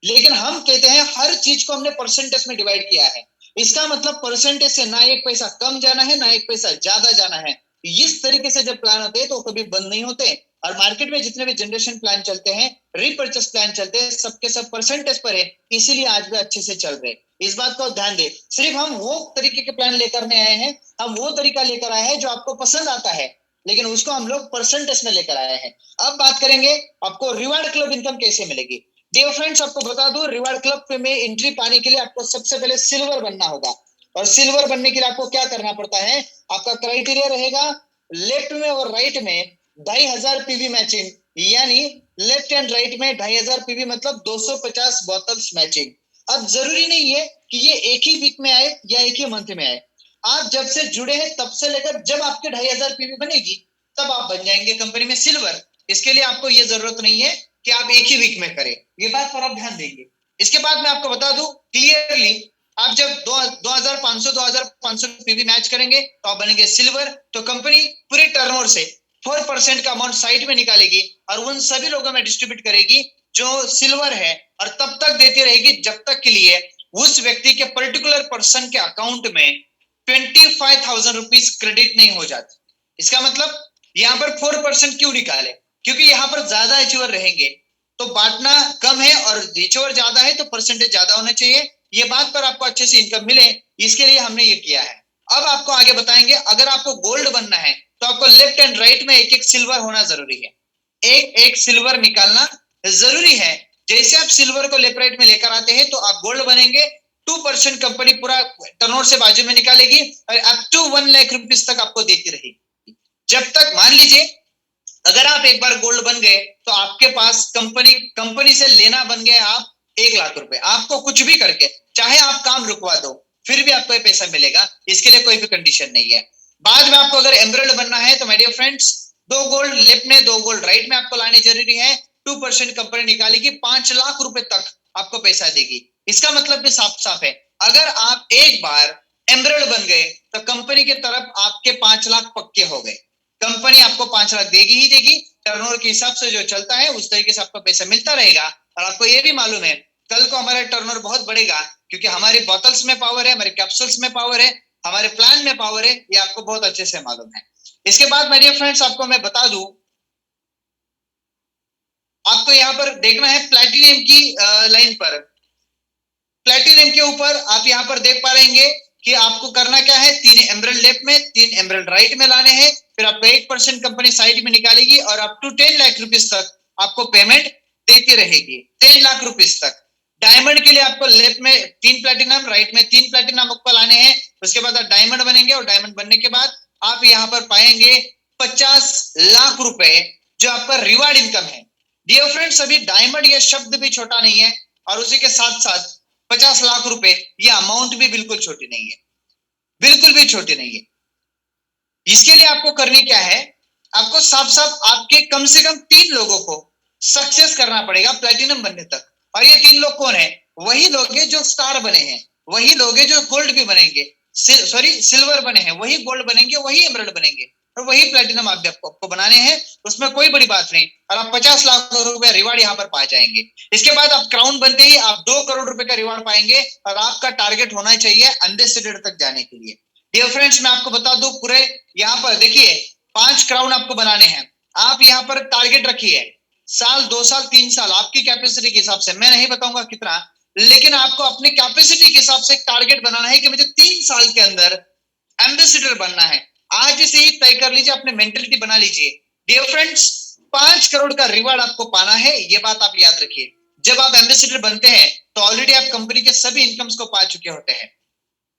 लेकिन हम कहते हैं हर चीज को हमने परसेंटेज में डिवाइड किया है। इसका मतलब परसेंटेज से ना एक पैसा कम जाना है ना एक पैसा ज्यादा जाना है। इस तरीके से जब प्लान होते हैं तो कभी बंद नहीं होते। और मार्केट में जितने भी जनरेशन प्लान चलते हैं, रिपर्चेस प्लान चलते हैं, सबके सब परसेंटेज पर है, इसीलिए आज भी अच्छे से चल रहे। इस बात को ध्यान दे। सिर्फ हम वो तरीके के प्लान लेकर नहीं आए हैं, हम वो तरीका लेकर आए हैं जो आपको पसंद आता है, लेकिन उसको हम लोग परसेंटेज में लेकर आए हैं। अब बात करेंगे आपको रिवार्ड क्लब इनकम कैसे मिलेगी। डियर फ्रेंड्स, आपको बता दूं रिवार्ड क्लब में एंट्री पाने के लिए आपको सबसे पहले सिल्वर बनना होगा। और सिल्वर बनने के लिए आपको क्या करना पड़ता है, आपका क्राइटेरिया रहेगा लेफ्ट में और राइट में 2,500 पीवी मैचिंग, यानी लेफ्ट एंड राइट में 2,500 पीवी मतलब 250 बॉटल्स मैचिंग। अब जरूरी नहीं है कि ये एक ही वीक में आए या एक ही मंथ में आए। आप जब से जुड़े हैं तब से लेकर जब आपके 2,500 पीवी बनेगी तब आप बन जाएंगे कंपनी में सिल्वर। इसके लिए आपको ये जरूरत नहीं है कि आप एक ही वीक में करें, ये बात पर आप ध्यान देंगे। इसके बाद मैं आपको बता दूं क्लियरली, आप जब 2,500 पीवी मैच करेंगे तो आप बनेंगे सिल्वर। तो कंपनी पूरे टर्नओवर से 4% का अमाउंट साइड में निकालेगी और उन सभी लोगों में डिस्ट्रीब्यूट करेगी जो सिल्वर है, और तब तक देती रहेगी जब तक के लिए उस व्यक्ति के पर्टिकुलर पर्सन के अकाउंट में 25,000 रुपीज क्रेडिट नहीं हो जाती। इसका मतलब यहाँ पर 4% क्यों निकाले, क्योंकि यहाँ पर ज्यादा अचीवर रहेंगे तो बांटना कम है, और अचीवर ज्यादा है तो परसेंटेज ज्यादा होना चाहिए। ये बात पर आपको अच्छे से इनकम मिले, इसके लिए हमने ये किया है। अब आपको आगे बताएंगे, अगर आपको गोल्ड बनना है तो आपको लेफ्ट एंड राइट में एक एक सिल्वर होना जरूरी है, एक एक सिल्वर निकालना जरूरी है। जैसे आप सिल्वर को लेफ्ट राइट में लेकर आते हैं तो आप गोल्ड बनेंगे। 2% कंपनी पूरा टर्नओवर से बाजू में निकालेगी और अप टू 1 लाख रुपीस तक आपको देती रहेगी। जब तक मान लीजिए अगर आप एक बार गोल्ड बन गए तो आपके पास कंपनी से लेना बन गए आप 1 लाख रुपए, आपको कुछ भी करके चाहे आप काम रुकवा दो फिर भी आपको ये पैसा मिलेगा, इसके लिए कोई भी कंडीशन नहीं है। बाद में आपको अगर एमरल्ड बनना है तो my dear friends 2 gold left में 2 गोल्ड राइट में आपको लाने जरूरी है। 2% कंपनी निकालेगी, 5 लाख रुपए तक आपको पैसा देगी। इसका मतलब भी साफ साफ है, अगर आप एक बार एमरल्ड बन गए तो कंपनी की तरफ आपके 5 लाख पक्के हो गए। कंपनी आपको 5 लाख देगी ही देगी, टर्नओवर के हिसाब से जो चलता है उस तरीके से आपको पैसा मिलता रहेगा। और आपको ये भी मालूम है कल को हमारा टर्नओवर बहुत बढ़ेगा, क्योंकि हमारी बोतल्स में पावर है, हमारे कैप्सूल्स में पावर है, हमारे प्लान में पावर है, ये आपको बहुत अच्छे से मालूम है। इसके बाद माय डियर फ्रेंड्स आपको मैं बता दूं, आपको यहाँ पर देखना है प्लैटिनम की लाइन पर, प्लैटिनम के ऊपर आप यहाँ पर देख पा रहेंगे कि आपको करना क्या है, 3 एमरल्ड लेफ्ट में 3 एमरल्ड राइट में लाने हैं। फिर आपको 8% कंपनी साइड में निकालेगी और अप टू 10 लाख रुपीस तक आपको पेमेंट देती रहेगी, 10 लाख रुपीस तक। डायमंड के लिए आपको लेफ्ट में 3 प्लैटिनम राइट में 3 प्लैटिनम आपको लाने हैं। उसके बाद आप डायमंड बनेंगे और डायमंड बनने के बाद आप यहाँ पर पाएंगे 50 लाख रुपए जो आपका रिवार्ड इनकम है। डियर फ्रेंड्स अभी डायमंड ये शब्द भी छोटा नहीं है और उसी के साथ साथ 50 लाख रुपए ये अमाउंट भी बिल्कुल छोटी नहीं है, बिल्कुल भी छोटी नहीं है। इसके लिए आपको करनी क्या है, आपको साफ साफ आपके कम से कम 3 लोगों को सक्सेस करना पड़ेगा प्लैटिनम बनने तक। और ये 3 लोग कौन है, वही लोग हैं जो स्टार बने हैं, वही लोग हैं जो गोल्ड भी बनेंगे, सिल्वर बने हैं, वही गोल्ड बनेंगे, वही एमरल्ड बनेंगे और वही प्लैटिनम आपको बनाने हैं। उसमें कोई बड़ी बात नहीं और आप 50 लाख रुपए रिवार्ड यहाँ पर पा जाएंगे। इसके बाद आप क्राउन बनते ही आप 2 करोड़ रुपए का रिवार्ड पाएंगे और आपका टारगेट होना चाहिए एम्बेसडर तक जाने के लिए। डियर फ्रेंड्स मैं आपको बता दूं, पूरे यहाँ पर देखिए 5 क्राउन आपको बनाने हैं। आप यहाँ पर टारगेट रखिए, साल 2 साल 3 साल आपकी कैपेसिटी के हिसाब से, मैं नहीं बताऊंगा कितना, लेकिन आपको अपनी कैपेसिटी के हिसाब से टारगेट बनाना है कि मुझे 3 साल के अंदर एम्बेसडर बनना है। आज से ही तय कर लीजिए, अपने मेंटलिटी बना लीजिए। डियर फ्रेंड्स 5 करोड़ का रिवार्ड आपको पाना है, ये बात आप याद रखिए। जब आप एम्बेसडर बनते हैं तो ऑलरेडी आप कंपनी के सभी इनकम्स को पा चुके होते हैं।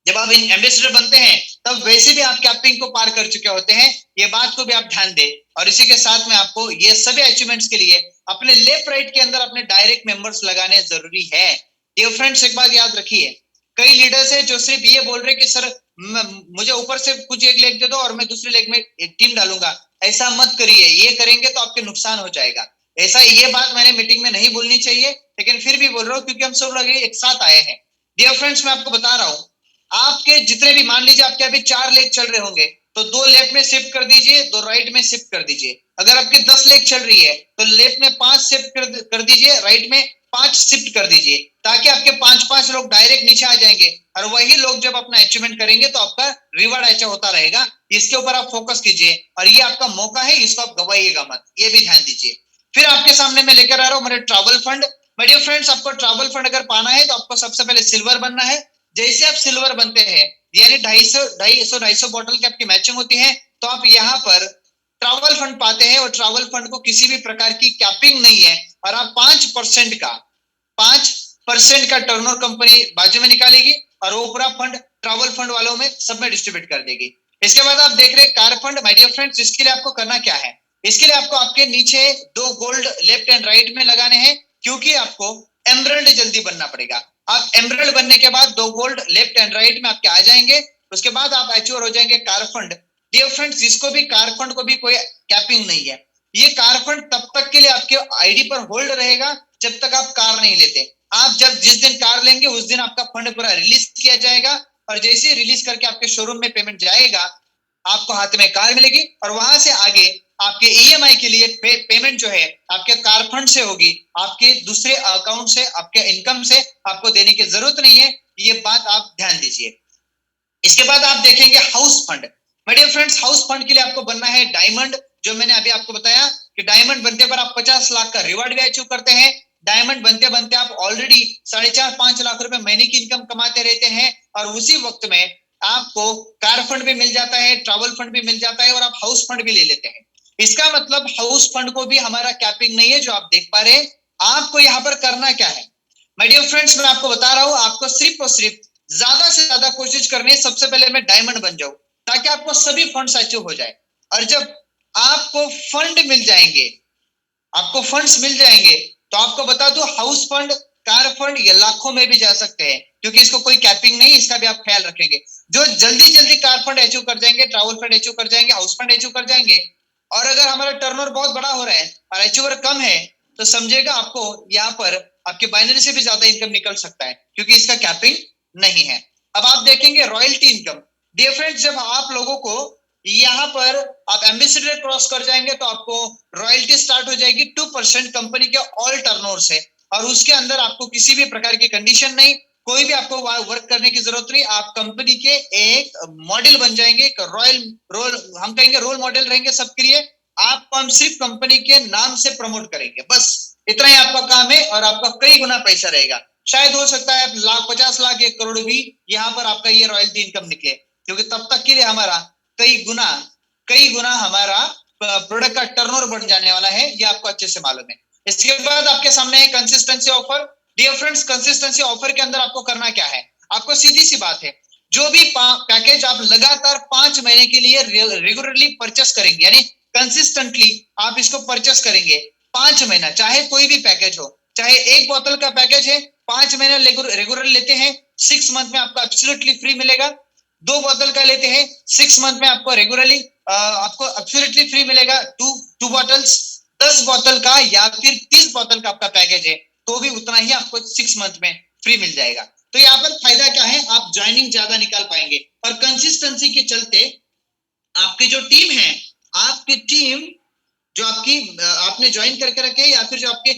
जब आप एम्बेसडर बनते हैं तब वैसे भी आप कैपिंग को पार कर चुके होते हैं, ये बात को भी आप ध्यान दें। और इसी के साथ में आपको ये सभी अचीवमेंट्स के लिए अपने लेफ्ट राइट के अंदर अपने डायरेक्ट मेंबर्स लगाने जरूरी है। डियर फ्रेंड्स एक बात याद रखिए, कई लीडर्स हैं जो सिर्फ ये बोल रहे कि सर मुझे ऊपर से कुछ एक लेग दे दो और मैं दूसरे लेग में एक टीम डालूंगा। ऐसा मत करिए, ये करेंगे तो आपके नुकसान हो जाएगा। ऐसा ये बात मैंने मीटिंग में नहीं बोलनी चाहिए, लेकिन फिर भी बोल रहा हूँ क्योंकि हम सब लोग एक साथ आए हैं। डियर फ्रेंड्स मैं आपको बता रहा हूँ, आपके जितने भी मान लीजिए आपके अभी 4 लेग चल रहे होंगे तो 2 लेफ्ट में शिफ्ट कर दीजिए, 2 राइट में शिफ्ट कर दीजिए। अगर आपके 10 लेग चल रही है तो लेफ्ट में 5 शिफ्ट कर दीजिए, राइट में 5 शिफ्ट कर दीजिए, ताकि आपके 5-5 लोग डायरेक्ट नीचे आ जाएंगे और वही लोग जब अपना अचीवमेंट करेंगे तो आपका रिवार्ड अच्छा होता रहेगा। इसके ऊपर आप फोकस कीजिए और ये आपका मौका है, इसको आप गवाइएगा मत, ये भी ध्यान दीजिए। फिर आपके सामने मैं लेकर आ रहा हूँ मेरे travel fund. My dear friends आपको ट्रैवल फंड अगर पाना है तो आपको सबसे पहले सिल्वर बनना है। जैसे आप सिल्वर बनते हैं यानी 250 बॉटल की आपकी मैचिंग होती है तो आप यहाँ पर ट्रैवल फंड पाते हैं और ट्रैवल फंड को किसी भी प्रकार की कैपिंग नहीं है और आप 5% का टर्नओवर कंपनी बाजू में निकालेगी और वो पूरा फंड ट्रैवल फंड वालों में सब में डिस्ट्रीब्यूट कर देगी। इसके बाद आप देख रहे हैं car fund. My dear friends इसके लिए आपको करना क्या है, इसके लिए आपको आपके नीचे 2 गोल्ड लेफ्ट एंड राइट में लगाने हैं, क्योंकि आपको एमरल्ड जल्दी बनना पड़ेगा। आप एमरल्ड बनने के बाद 2 गोल्ड लेफ्ट एंड राइट में आपके आ जाएंगे, उसके बाद आप अचीवर हो जाएंगे कार फंड। डियर फ्रेंड्स इसको भी कार फंड को भी कोई कैपिंग नहीं है, ये कार फंड तब तक के लिए आपके आईडी पर होल्ड रहेगा जब तक आप कार नहीं लेते। आप जब जिस दिन कार लेंगे उस दिन आपका फंड पूरा रिलीज किया जाएगा और जैसे ही रिलीज करके आपके शोरूम में पेमेंट जाएगा आपको हाथ में कार मिलेगी और वहां से आगे आपके ईएमआई के लिए पेमेंट जो है आपके कार फंड से होगी, आपके दूसरे अकाउंट से आपके इनकम से आपको देने की जरूरत नहीं है, ये बात आप ध्यान दीजिए। इसके बाद आप देखेंगे house fund. My dear friends house fund के लिए आपको बनना है डायमंड। जो मैंने अभी आपको बताया कि डायमंड बनते पर आप 50 लाख का रिवार्ड भी अचीव करते हैं। डायमंड बनते बनते आप ऑलरेडी 4.5-5 लाख रुपए महीने की इनकम कमाते रहते हैं और उसी वक्त में आपको कार फंड भी मिल जाता है, ट्रैवल फंड भी मिल जाता है और आप हाउस फंड भी ले लेते हैं। इसका मतलब हाउस फंड को भी हमारा कैपिंग नहीं है जो आप देख पा रहे हैं। आपको यहाँ पर करना क्या है माय डियर फ्रेंड्स, मैं आपको बता रहा हूं, आपको सिर्फ और सिर्फ ज्यादा से ज्यादा कोशिश करनी है सबसे पहले मैं डायमंड बन जाऊं ताकि आपको सभी फंड्स अचीव हो जाए। और जब आपको फंड मिल जाएंगे, आपको फंड्स मिल जाएंगे, तो आपको बता दो हाउस फंड, कार फंड ये लाखों में भी जा सकते हैं क्योंकि इसको कोई कैपिंग नहीं, इसका भी आप ख्याल रखेंगे। जो जल्दी जल्दी कार फंड अचीव कर जाएंगे, ट्रैवल फंड अचीव कर जाएंगे, हाउस फंड अचीव कर जाएंगे, और अगर हमारा टर्नओवर बहुत बड़ा हो रहा है और अचीवर कम है तो समझेगा आपको यहाँ पर आपके बाइनरी से भी ज्यादा इनकम निकल सकता है क्योंकि इसका कैपिंग नहीं है। अब आप देखेंगे रॉयल्टी इनकम। डियर फ्रेंड्स, जब आप लोगों को यहाँ पर आप एम्बेसडर क्रॉस कर जाएंगे तो आपको रॉयल्टी स्टार्ट हो जाएगी 2% कंपनी के ऑल टर्नओवर से, और उसके अंदर आपको किसी भी प्रकार की कंडीशन नहीं, कोई भी आपको वर्क करने की जरूरत नहीं। आप कंपनी के एक मॉडल बन जाएंगे, एक रोल हम कहेंगे रोल मॉडल रहेंगे सबके लिए। आपको हम सिर्फ कंपनी के नाम से प्रमोट करेंगे, बस इतना ही आपका काम है और आपका कई गुना पैसा रहेगा। शायद हो सकता है 50 लाख 1 करोड़ भी यहाँ पर आपका ये रॉयल्टी इनकम निकले, क्योंकि तब तक के लिए हमारा कई गुना हमारा प्रोडक्ट का टर्नओवर बढ़ जाने वाला है, ये आपको अच्छे से मालूम है। इसके बाद आपके सामने है consistency offer. Dear friends, consistency offer के अंदर आपको करना क्या है, आपको सीधी सी बात है, जो भी पैकेज आप लगातार 5 महीने के लिए रेगुलरली परचेस करेंगे, यानी कंसिस्टेंटली आप इसको परचेस करेंगे 5 महीना, चाहे कोई भी पैकेज हो, चाहे 1 बोतल का पैकेज है 5 महीने रेगुलर लेते हैं 6 मंथ में आपको एब्सोल्युटली फ्री मिलेगा। 2 बोतल का लेते हैं 6 मंथ में आपको रेगुलरली आपको एब्सोल्युटली फ्री मिलेगा 2 बॉटल्स। 10 बोतल का या फिर 30 बोतल का आपका पैकेज है तो भी उतना ही आपको 6 मंथ में फ्री मिल जाएगा। तो यहाँ पर फायदा क्या है, आप ज्वाइनिंग ज्यादा निकाल पाएंगे और कंसिस्टेंसी के चलते आपकी जो टीम है, आपकी टीम जो आपकी आपने ज्वाइन करके रखे या फिर जो आपके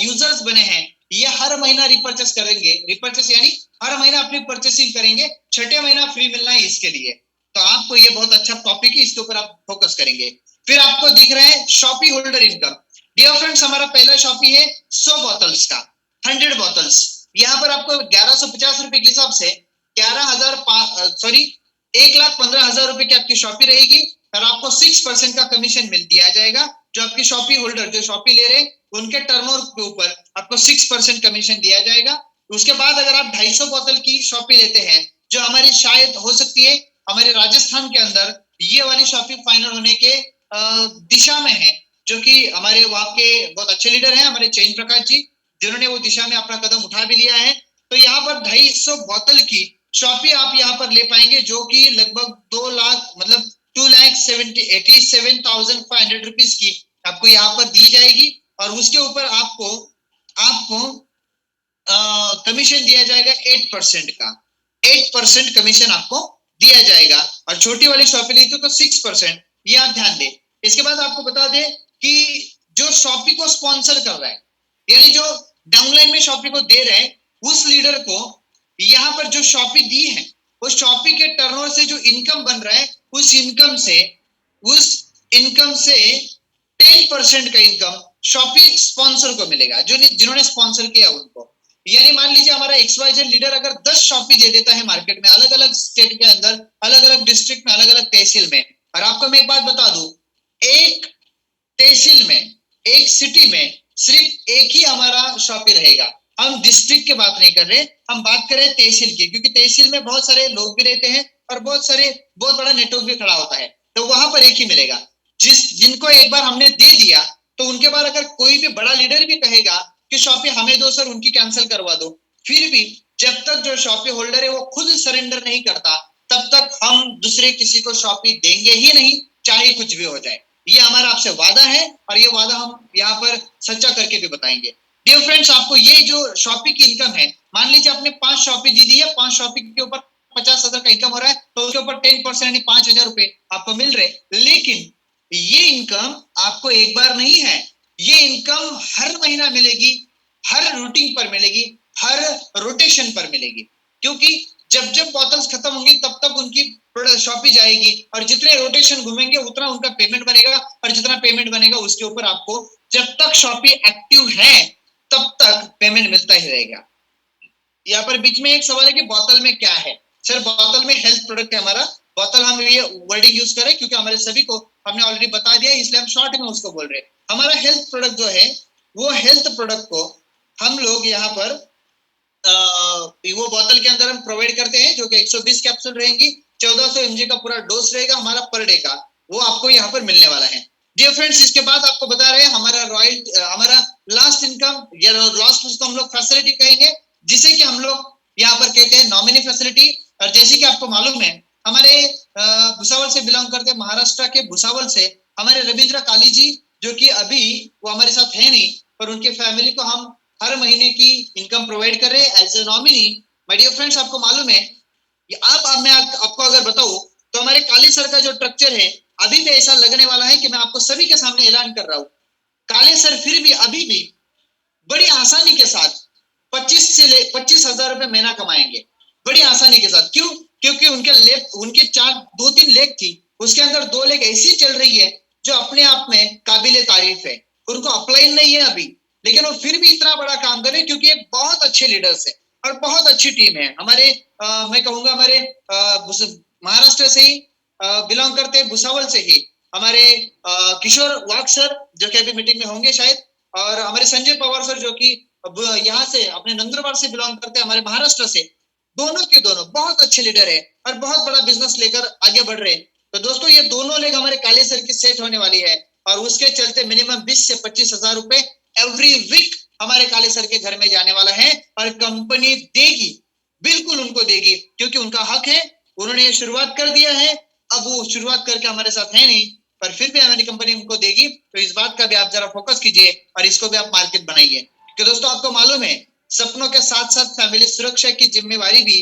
यूजर्स बने हैं, ये हर महीना रिपर्चेस करेंगे। रिपर्चेस यानी हर महीना अपनी परचेसिंग करेंगे, 6ठे महीना फ्री मिलना है इसके लिए। तो आपको ये बहुत अच्छा टॉपिक है, इसके ऊपर आप फोकस करेंगे। फिर आपको दिख रहा है shoppy holder income. Dear friends, हमारा पहला शॉपी है 100 बोतल्स का, 100 बोतल्स। यहाँ पर आपको 1150 रुपए के हिसाब से 1,15,000 रुपए की आपकी शॉपी रहेगी और आपको 6% का कमीशन मिल दिया जाएगा। जो आपकी शॉपी होल्डर जो शॉपी ले रहे हैं उनके टर्नओवर के ऊपर आपको 6% कमीशन दिया जाएगा। उसके बाद अगर आप 250 बोतल की शॉपी लेते हैं, जो हमारी शायद हो सकती है हमारे राजस्थान के अंदर ये वाली शॉपी फाइनल होने के दिशा में है, जो कि हमारे वहां के बहुत अच्छे लीडर हैं हमारे चैन प्रकाश जी, जिन्होंने वो दिशा में अपना कदम उठा भी लिया है। तो यहाँ पर 250 बोतल की शॉपी आप यहाँ पर ले पाएंगे, जो कि लगभग 2 लाख मतलब 2,87,500 रुपीज की आपको यहाँ पर दी जाएगी और उसके ऊपर आपको कमीशन दिया जाएगा 8% का। 8% कमीशन आपको दिया जाएगा और छोटी वाली शॉपी ली तो 6%, ये आप ध्यान दें। इसके बाद आपको बता दें कि जो शॉपी को स्पॉन्सर कर रहा है, यानी जो डाउनलाइन में शॉपी को दे रहे हैं, उस लीडर को यहाँ पर जो शॉपी दी है उस शॉपी के टर्नओवर से जो इनकम बन रहा है, उस इनकम से 10% का इनकम शॉपी स्पॉन्सर को मिलेगा, जो जिन्होंने स्पॉन्सर किया उनको। यानी मान लीजिए हमारा XYZ लीडर अगर 10 शॉपी दे देता है मार्केट में, अलग अलग स्टेट के अंदर, अलग अलग डिस्ट्रिक्ट में, अलग अलग तहसील में। और आपको मैं एक बात बता दूं, एक तहसील में, एक सिटी में सिर्फ एक ही हमारा शॉपी रहेगा। हम डिस्ट्रिक्ट की बात नहीं कर रहे, हम बात कर रहे हैं तहसील की, क्योंकि तहसील में बहुत सारे लोग भी रहते हैं और बहुत बड़ा नेटवर्क भी खड़ा होता है, तो वहां पर एक ही मिलेगा। जिनको एक बार हमने दे दिया तो उनके बाद अगर कोई भी बड़ा लीडर भी कहेगा कि शॉपी हमें दो सर, उनकी कैंसिल करवा दो, फिर भी जब तक जो शॉपी होल्डर है वो खुद सरेंडर नहीं करता तब तक हम दूसरे किसी को शॉपी देंगे ही नहीं, चाहे कुछ भी हो जाए। ये हमारा आपसे वादा है और ये वादा हम यहाँ पर सच्चा करके भी बताएंगे। डियर फ्रेंड्स, आपको ये जो शॉपी की इनकम है, मान लीजिए आपने 5 शॉपी दी दी है, 5 शॉपी के ऊपर 50,000 का इनकम हो रहा है, तो उसके ऊपर 10% यानी 5,000 रुपए आपको मिल रहे। लेकिन ये इनकम आपको एक बार नहीं है, ये इनकम हर महीना मिलेगी, हर रूटीन पर मिलेगी, हर रोटेशन पर मिलेगी, क्योंकि जब बोतल्स खत्म होंगी तब तक उनकी शॉपी जाएगी और जितने रोटेशन घूमेंगे उतना उनका पेमेंट बनेगा और जितना पेमेंट बनेगा उसके ऊपर आपको जब तक शॉपी एक्टिव है तब तक पेमेंट मिलता ही रहेगा। यहाँ पर बीच में एक सवाल है कि बोतल में क्या है। सर बोतल में हेल्थ प्रोडक्ट है हमारा, बोतल हम ये वर्डिंग यूज करें क्योंकि हमारे सभी को हमने ऑलरेडी बता दिया, इसलिए हम शॉर्ट में उसको बोल रहे हैं। हमारा हेल्थ प्रोडक्ट जो है वो हेल्थ प्रोडक्ट को हम लोग यहाँ पर वो बोतल के अंदर हम प्रोवाइड करते हैं, जो कि 120 कैप्सूल रहेंगी, 1400 mg का पूरा डोज रहेगा हमारा पर डे का, वो आपको यहाँ पर मिलने वाला है। डियर फ्रेंड्स, इसके बाद आपको बता रहे हैं हमारा लास्ट इनकम या लास्ट उसको हम लोग फैसिलिटी कहेंगे, जिसे कि हम लोग यहाँ पर कहते हैं नॉमिनी फैसिलिटी। और जैसे कि आपको मालूम है, हमारे भुसावल से बिलोंग करते, महाराष्ट्र के भुसावल से हमारे रविंद्र काली जी, जो कि अभी वो हमारे साथ है नहीं, पर उनके फैमिली को हम हर महीने की इनकम प्रोवाइड कर रहे हैं as a nominee. My dear friends, आपको मालूम है कि मैं आपको अगर बताऊं तो हमारे काली सर का जो स्ट्रक्चर है अभी भी ऐसा लगने वाला है कि मैं आपको सभी के सामने ऐलान कर रहा हूं, काले सर फिर भी अभी भी बड़ी आसानी के साथ 25,000 रुपए महीना कमाएंगे, बड़ी आसानी के साथ। क्यों? क्योंकि उनके 2-3 लेग थी, उसके अंदर 2 लेग ऐसी चल रही है जो अपने आप में काबिले तारीफ है। उनको अपलाइन नहीं है अभी, लेकिन वो फिर भी इतना बड़ा काम कर रहे हैं क्योंकि एक बहुत अच्छे लीडर्स है और बहुत अच्छी टीम है। हमारे मैं कहूंगा हमारे महाराष्ट्र से ही बिलोंग करते हैं, भुसावल से ही हमारे किशोर वाघ सर, जो कि अभी मीटिंग में होंगे शायद, और हमारे संजय पवार सर, जो कि यहाँ से अपने नंदुरबार से बिलोंग करते हैं, हमारे महाराष्ट्र से। दोनों के दोनों बहुत अच्छे लीडर है और बहुत बड़ा बिजनेस लेकर आगे बढ़ रहे हैं। तो दोस्तों, ये दोनों लेग हमारे काले सर की सेट होने वाली है और उसके चलते मिनिमम 20 से 25,000 रुपए एवरी वीक हमारे काले सर के घर में जाने वाला है और कंपनी देगी, बिल्कुल उनको देगी, क्योंकि उनका हक है। उन्होंने शुरुआत कर दिया है, अब वो शुरुआत करके हमारे साथ है नहीं, पर फिर भी हमारी कंपनी उनको देगी। तो इस बात का भी आप जरा फोकस कीजिए और इसको भी आप मार्केट बनाइए, क्योंकि दोस्तों आपको मालूम है, सपनों के साथ साथ फैमिली सुरक्षा की जिम्मेवारी भी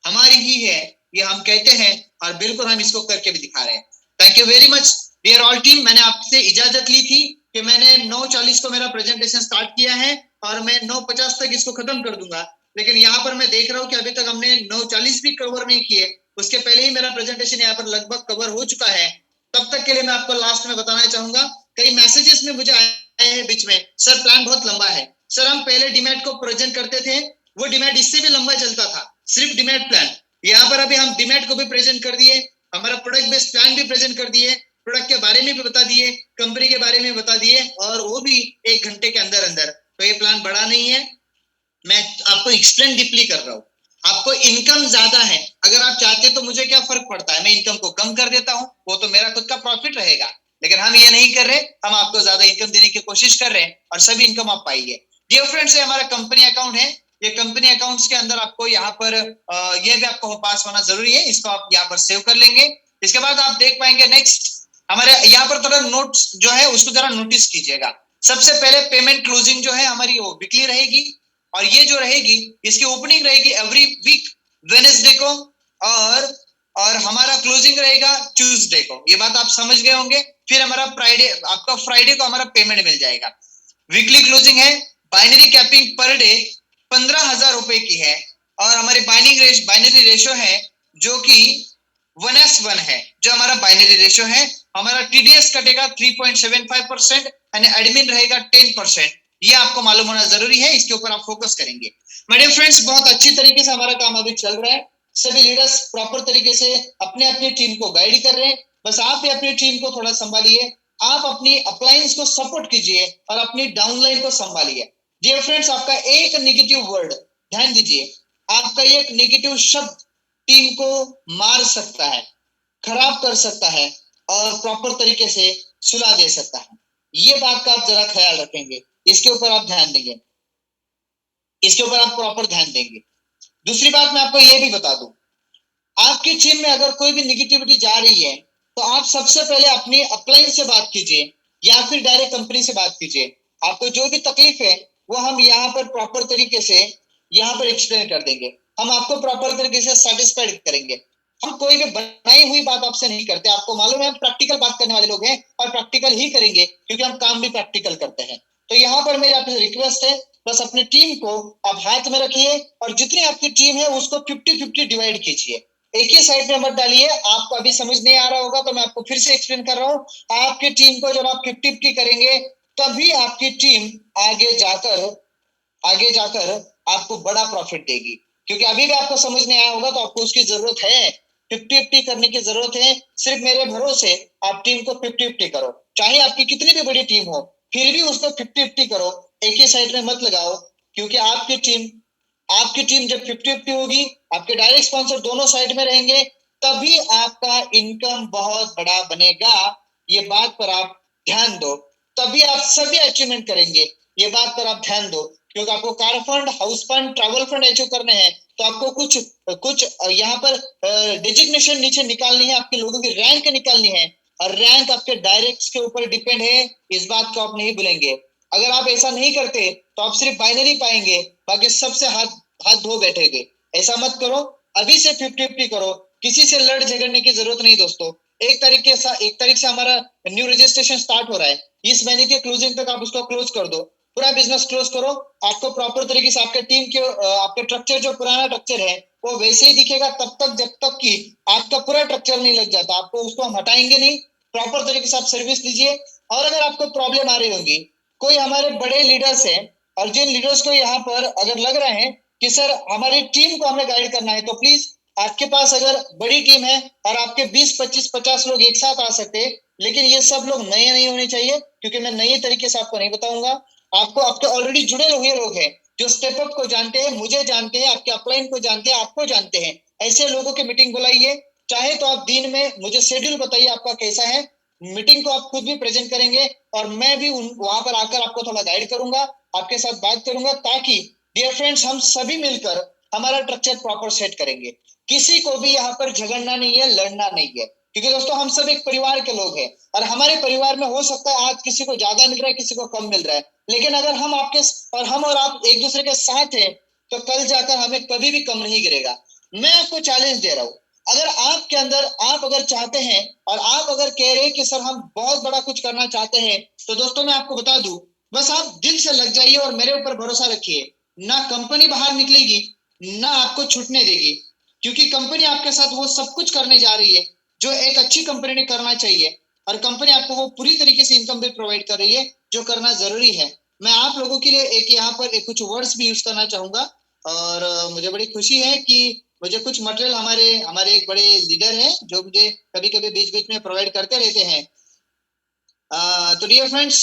हमारी ही है, ये हम कहते हैं और बिल्कुल हम इसको करके भी दिखा रहे हैं। Thank you very much dear all team. मैंने आपसे इजाजत ली थी कि मैंने 9:40 को मेरा प्रेजेंटेशन स्टार्ट किया है और मैं 9:50 तक इसको खत्म कर दूंगा, लेकिन यहाँ पर मैं देख रहा हूँ कि अभी तक हमने 9:40 भी कवर नहीं किए, उसके पहले ही मेरा प्रेजेंटेशन यहाँ पर लगभग कवर हो चुका है। तब तक के लिए मैं आपको लास्ट में बताना चाहूंगा, कई मैसेजेस में मुझे आए हैं बीच में, सर प्लान बहुत लंबा है। सर, हम पहले डीमैट को प्रेजेंट करते थे, वो डीमैट इससे भी लंबा चलता था, सिर्फ डीमैट प्लान। यहाँ पर अभी हम डीमैट को भी प्रेजेंट कर दिए, हमारा प्रोडक्ट बेस्ड प्लान भी प्रेजेंट कर दिए, प्रोडक्ट के बारे में भी बता दिए, कंपनी के बारे में बता दिए, और वो भी 1 घंटे के अंदर अंदर। तो ये प्लान बड़ा नहीं है, मैं आपको एक्सप्लेन डीपली कर रहा हूँ। आपको इनकम ज्यादा है, अगर आप चाहते तो मुझे क्या फर्क पड़ता है, मैं इनकम को कम कर देता हूँ, वो तो मेरा खुद का प्रॉफिट रहेगा, लेकिन हम ये नहीं कर रहे, हम आपको ज्यादा इनकम देने की कोशिश कर रहे हैं और सभी इनकम आप पाइए। डियर फ्रेंड्स, ये हमारा कंपनी अकाउंट है, ये कंपनी अकाउंट्स के अंदर आपको यहाँ पर ये भी आपको पास होना जरूरी है, इसको आप यहाँ पर सेव कर लेंगे। इसके बाद आप देख पाएंगे नेक्स्ट हमारे यहाँ पर थोड़ा नोट्स जो है उसको जरा नोटिस कीजिएगा। सबसे पहले पेमेंट क्लोजिंग जो है हमारी वो वीकली रहेगी, और ये जो रहेगी इसकी ओपनिंग रहेगी एवरी वीक वेडनेसडे को, और हमारा क्लोजिंग रहेगा ट्यूसडे को। ये बात आप समझ गए होंगे। फिर हमारा फ्राइडे को हमारा पेमेंट मिल जाएगा। वीकली क्लोजिंग है, बाइनरी कैपिंग पर डे 15,000 रुपए की है, और हमारी बाइनरी रेशो है जो कि 1:1 है, जो हमारा बाइनरी रेशो है। हमारा टीडीएस कटेगा 3.75% यानी एडमिन रहेगा 10%। ये आपको मालूम होना जरूरी है, इसके ऊपर आप फोकस करेंगे। मेरे फ्रेंड्स, बहुत अच्छी तरीके से हमारा काम अभी चल रहा है, सभी लीडर्स प्रॉपर तरीके से अपने अपनी टीम को गाइड कर रहे हैं। बस आप भी अपनी टीम को थोड़ा संभालिए, आप अपनी अपलाइंस को सपोर्ट कीजिए और अपनी डाउनलाइन को संभालिए। डियर फ्रेंड्स, आपका एक नेगेटिव वर्ड, ध्यान दीजिए, आपका एक नेगेटिव शब्द टीम को मार सकता है, खराब कर सकता है और प्रॉपर तरीके से सुला दे सकता है। ये बात का आप जरा ख्याल रखेंगे, इसके ऊपर आप ध्यान देंगे, इसके ऊपर आप प्रॉपर ध्यान देंगे। दूसरी बात मैं आपको ये भी बता दूं, आपकी टीम में अगर कोई भी निगेटिविटी जा रही है तो आप सबसे पहले अपनी अपलाइन से बात कीजिए या फिर डायरेक्ट कंपनी से बात कीजिए। आपको जो भी तकलीफ है वो हम यहाँ पर प्रॉपर तरीके से यहाँ पर एक्सप्लेन कर देंगे, हम आपको प्रॉपर तरीके से सेटिस्फाइड करेंगे। हम कोई भी बनाई हुई बात आपसे नहीं करते, आपको मालूम है हम प्रैक्टिकल बात करने वाले लोग हैं और प्रैक्टिकल ही करेंगे, क्योंकि हम काम भी प्रैक्टिकल करते हैं। तो यहाँ पर मेरी आपसे रिक्वेस्ट है, बस अपनी टीम को आप हाथ में रखिए और जितनी आपकी टीम है उसको 50-50 डिवाइड कीजिए, एक ही साइड में मत डालिए। आपको अभी समझ नहीं आ रहा होगा तो मैं आपको फिर से एक्सप्लेन कर रहा हूँ। आपकी टीम को जब आप 50-50 करेंगे तभी आपकी टीम आगे जाकर आपको बड़ा प्रॉफिट देगी। क्योंकि अभी भी आपको समझ नहीं आया होगा तो आपको उसकी जरूरत है, 50-50 करने की जरूरत है। सिर्फ मेरे भरोसे आप टीम को 50-50 करो, चाहे आपकी कितनी भी बड़ी टीम हो, फिर भी उसको 50-50 करो, एक ही साइड में मत लगाओ। क्योंकि आपकी टीम जब 50-50 होगी, आपके डायरेक्ट स्पॉन्सर दोनों साइड में रहेंगे, तभी आपका इनकम बहुत बड़ा बनेगा। ये बात पर आप ध्यान दो, तभी आप सभी अचीवमेंट करेंगे। ये बात पर आप ध्यान दो, क्योंकि आपको car fund, house fund, travel fund achieve करने हैं, तो आपको कुछ कुछ यहाँ पर डिजिग्नेशन नीचे निकालनी है, आपके लोगों की रैंक निकालनी है, और रैंक आपके डायरेक्ट्स के ऊपर डिपेंड है, इस बात को आप नहीं भूलेंगे। अगर आप ऐसा नहीं करते तो आप सिर्फ बाइनरी पाएंगे, बाकी सबसे हाथ हाथ धो बैठेंगे। ऐसा मत करो, अभी से 50-50 करो, किसी से लड़ झगड़ने की जरूरत नहीं दोस्तों। 1 तारीख से हमारा न्यू रजिस्ट्रेशन स्टार्ट हो रहा है, इस महीने के क्लोजिंग तक आप उसको क्लोज कर दो, पूरा बिजनेस क्लोज करो। आपको प्रॉपर तरीके से आपके टीम के आपके स्ट्रक्चर, जो पुराना स्ट्रक्चर है वो वैसे ही दिखेगा तब तक जब तक कि आपका पूरा स्ट्रक्चर नहीं लग जाता। आपको उसको हम हटाएंगे नहीं, प्रॉपर तरीके से आप सर्विस दीजिए। और अगर आपको प्रॉब्लम आ रही होगी, कोई हमारे बड़े लीडर्स हैं, और जिन लीडर्स को यहाँ पर अगर लग रहे हैं कि सर हमारी टीम को हमें गाइड करना है, तो प्लीज आपके पास अगर बड़ी टीम है और आपके 20, 25, 50 लोग एक साथ आ सकते हैं, लेकिन ये सब लोग नए नहीं होने चाहिए, क्योंकि मैं नए तरीके से आपको नहीं बताऊंगा। आपको आपके ऑलरेडी जुड़े हुए लोग हैं, जो स्टेप अप को जानते हैं, मुझे जानते हैं, आपके अपलाइन को जानते हैं, आपको जानते हैं, ऐसे लोगों की मीटिंग बुलाइए। चाहे तो आप दिन में मुझे शेड्यूल बताइए आपका कैसा है, मीटिंग को आप खुद भी प्रेजेंट करेंगे, और मैं भी वहां पर आकर आपको थोड़ा गाइड करूंगा, आपके साथ बात करूंगा, ताकि डियर फ्रेंड्स हम सभी मिलकर हमारा स्ट्रक्चर प्रॉपर सेट करेंगे। किसी को भी यहाँ पर झगड़ना नहीं है, लड़ना नहीं है, क्योंकि दोस्तों हम सब एक परिवार के लोग हैं, और हमारे परिवार में हो सकता है आज किसी को ज्यादा मिल रहा है, किसी को कम मिल रहा है, लेकिन अगर हम और आप एक दूसरे के साथ हैं, तो कल जाकर हमें कभी भी कम नहीं गिरेगा। मैं आपको चैलेंज दे रहा हूं, अगर आपके अंदर आप अगर चाहते हैं, और आप अगर कह रहे हैं कि सर हम बहुत बड़ा कुछ करना चाहते हैं, तो दोस्तों मैं आपको बता दूं, बस आप दिल से लग जाइए और मेरे ऊपर भरोसा रखिए। ना कंपनी बाहर निकलेगी, ना आपको छूटने देगी, क्योंकि कंपनी आपके साथ वो सब कुछ करने जा रही है जो एक अच्छी कंपनी ने करना चाहिए, और कंपनी आपको वो पूरी तरीके से इनकम भी प्रोवाइड कर रही है जो करना जरूरी है। मैं आप लोगों के लिए एक यहाँ पर कुछ वर्ड्स भी यूज करना चाहूंगा, और मुझे बड़ी खुशी है कि मुझे कुछ मटेरियल हमारे हमारे एक बड़े लीडर हैं जो मुझे कभी कभी बीच बीच में प्रोवाइड करते रहते हैं। तो डियर फ्रेंड्स,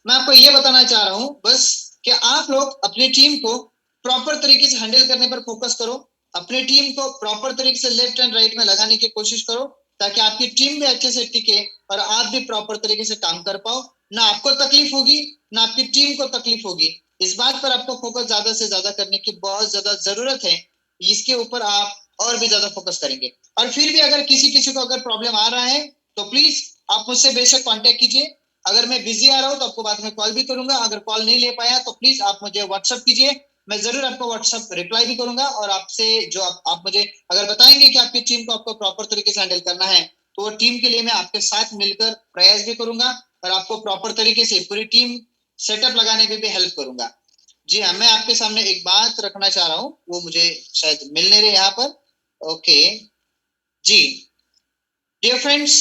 मैं आपको ये बताना चाह रहा हूँ बस कि आप लोग अपनी टीम को प्रॉपर तरीके से हैंडल करने पर फोकस करो, अपनी टीम को प्रॉपर तरीके से लेफ्ट एंड राइट में लगाने की कोशिश करो, ताकि आपकी टीम भी अच्छे से टिके और आप भी प्रॉपर तरीके से काम कर पाओ। ना आपको तकलीफ होगी, ना आपकी टीम को तकलीफ होगी। इस बात पर आपको फोकस ज्यादा से ज्यादा करने की बहुत ज्यादा जरूरत है, इसके ऊपर आप और भी ज्यादा फोकस करेंगे। और फिर भी अगर किसी किसी को अगर प्रॉब्लम आ रहा है, तो प्लीज आप मुझसे बेशक कांटेक्ट कीजिए। अगर मैं बिजी आ रहा हूँ तो आपको बाद में कॉल भी करूंगा, अगर कॉल नहीं ले पाया तो प्लीज आप मुझे व्हाट्सअप कीजिए, मैं जरूर आपको व्हाट्सअप रिप्लाई भी करूंगा। और आपसे जो आप मुझे अगर बताएंगे कि आपकी टीम को आपको प्रॉपर तरीके से हैंडल करना है, तो वो टीम के लिए मैं आपके साथ मिलकर प्रयास भी करूंगा, और आपको प्रॉपर तरीके से पूरी टीम सेटअप लगाने में भी हेल्प करूंगा। जी हाँ, मैं आपके सामने एक बात रखना चाह रहा हूँ, वो मुझे शायद मिल नहीं रही यहाँ पर। ओके जी, डियर फ्रेंड्स,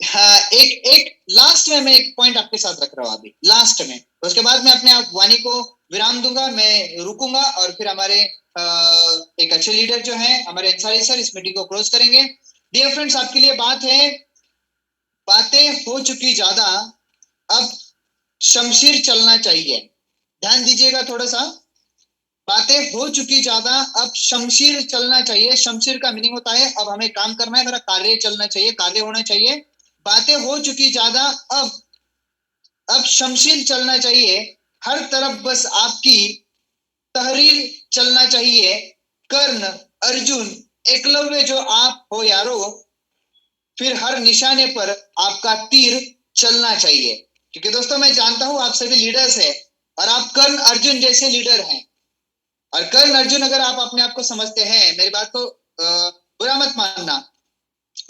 हाँ, एक एक लास्ट में मैं एक पॉइंट आपके साथ रख रहा हूँ अभी लास्ट में, उसके बाद मैं अपने आप वाणी को विराम दूंगा, मैं रुकूंगा, और फिर हमारे एक अच्छे लीडर जो हैं हमारे अंसारी सर इस मीटिंग को क्लोज करेंगे। डियर फ्रेंड्स, आपके लिए बात है, बातें हो चुकी ज्यादा, अब शमशीर चलना चाहिए। ध्यान दीजिएगा थोड़ा सा, बातें हो चुकी ज्यादा, अब शमशीर चलना चाहिए। शमशीर का मीनिंग होता है अब हमें काम करना है, मेरा कार्य चलना चाहिए, कार्य होना चाहिए। बातें हो चुकी ज्यादा, अब शमशीर चलना चाहिए। हर तरफ बस आपकी तहरीर चलना चाहिए। कर्ण, अर्जुन, एकलव्य जो आप हो यारो, फिर हर निशाने पर आपका तीर चलना चाहिए। क्योंकि दोस्तों मैं जानता हूं आप सभी लीडर्स हैं, और आप कर्ण अर्जुन जैसे लीडर हैं। और कर्ण अर्जुन अगर आप अपने आप को समझते हैं, मेरी बात को बुरा मत मानना,